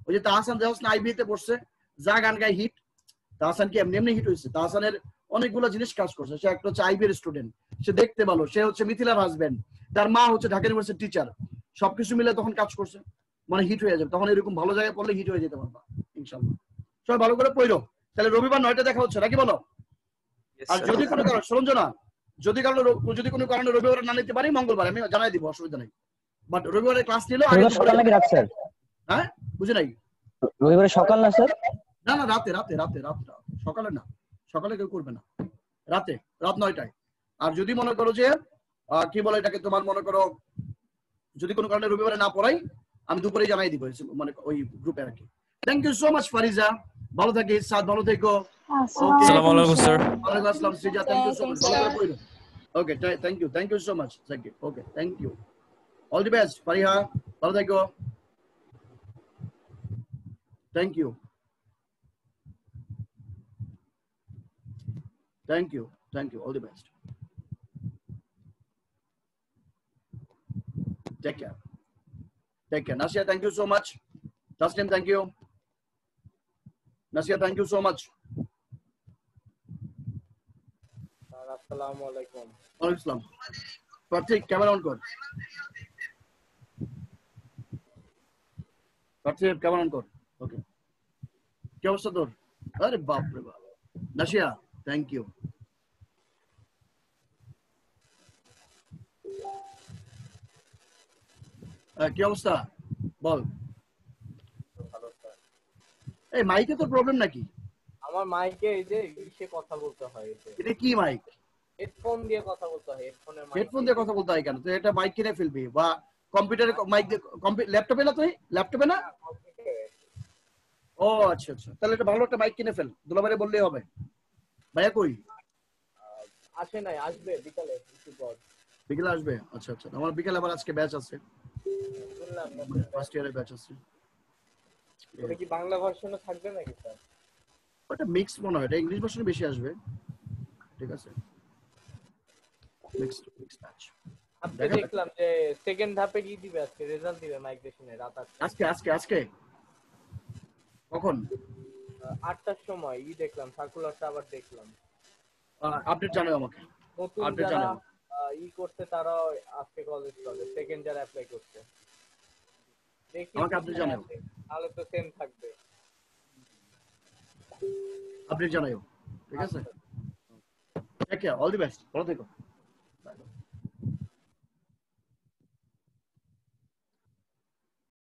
ওই যে তাহসান দেওয়াস না আইবিএ তে পড়ছে, যা গান গায় হিট। তাহসান কি এমনি এমনি হিট হয়েছে? তাহসানের অনেকগুলো জিনিস কাজ করছে। সে একটা হচ্ছে আইবিএর স্টুডেন্ট, সে দেখতে ভালো, সে হচ্ছে মিথিলার হাজবেন্ড, তার মা হচ্ছে ঢাকা ইউনিভার্সিটির টিচার, সবকিছু মিলে তখন কাজ করছে, মানে হিট হয়ে যাবে। তখন এরকম ভালো জায়গায় পড়লে হিট হয়ে যেতে পারবা ইনশাআল্লাহ। সবাই ভালো করে পড়ো, তাহলে রবিবার 9টায় দেখা হচ্ছে নাকি বলো? আর যদি কোনো কারণ সরঞ্জনা যদি কোনো কারণে রবিবারে না নিতে পারি মঙ্গলবার আমি জানাই দিব, অসুবিধা নাই। বাট রবিবারে ক্লাস নিলো আগে সকাল নাকি রাত স্যার? হ্যাঁ বুঝি নাই। রবিবারে সকাল না স্যার? না না রাতে রাতে রাতে রাত সকালে না, সকালে কেউ করবে না, রাতে রাত 9টায়। আর যদি মনে করো যে কি বলে এটাকে, তোমার মনে করো যদি কোনো কারণে রবিবারে না পড়াই আমি দুপুরে জানাই দিব মানে ওই গ্রুপে আর কি। Thank you so much Fariza, ভালো থাকিস, সাদ ভালো থেকো। আসসালামু আলাইকুম স্যার। ওয়ালাইকুম আসসালাম Srija, thank you so much, ভালো করে পড়ো। Okay thank you so much, thank you. Okay thank you, all the best Fariha, ভালো থেকো। Thank you, all the best. Take care. Nasia, thank you so much. Taslim, thank you. Nasia, thank you so much. আসসালামু আলাইকুম। ওয়ালাইকুম আসসালাম। প্রতীক camera on কর। প্রতীক camera on কর। ওকে, কি অবস্থা তোর? আরে বাপ রে বাপ। নাসিয়া, থ্যাংক ইউ। কি অবস্থা বল? এই মাইকে তো প্রবলেম নাকি? আমার মাইকে এই যে ইসে কথা বলতে হয়। এটা কি মাইক? হেডফোন দিয়ে কথা বলতে হয়। হেডফোন দিয়ে কথা বলতে হয় কেন? তো এটা মাইক কিনে ফেলবি বা কম্পিউটারে মাইক দিয়ে, ল্যাপটপে না? তুই ল্যাপটপে না? ও আচ্ছা আচ্ছা, তাহলে এটা ভালো একটা মাইক কিনে ফেল, দুলাভাইরে বললেই হবে। ভাইয়া কই? আসে নাই, আসবে বিকালে একটু পর। বিকেলে আসবে? আচ্ছা আচ্ছা, আমার বিকেলে আবার আজকে ব্যাচ আছে, ফার্স্ট ইয়ারের ব্যাচ আছে। ওটা কি বাংলা ভার্সনে থাকবে নাকি স্যার? ওটা মিক্স মনে হয়, এটা ইংলিশ ভার্সনে বেশি আসবে। ঠিক আছে, মিক্স ব্যাচ। আপনি দেখলাম যে সেকেন্ড ধাপে কি দিবে আজকে, রেজাল্ট দিবে মাইগ্রেশনের রাত 8টায়। আজকে কখন? 8টার সময় দেখলাম, সার্কুলারটা আবার দেখলাম। আপডেট জানাও আমাকে, আপডেট জানাও। করতে তারা আজকে কলেজ করে, সেকেন্ড যারা অ্যাপ্লাই করতে। দেখি আমাকে আপডেট জানাও, তাহলে তো সেম থাকবে। আপডেট জানাও, ঠিক আছে? ঠিক আছে, অল দি বেস্ট, ভালো থেকো।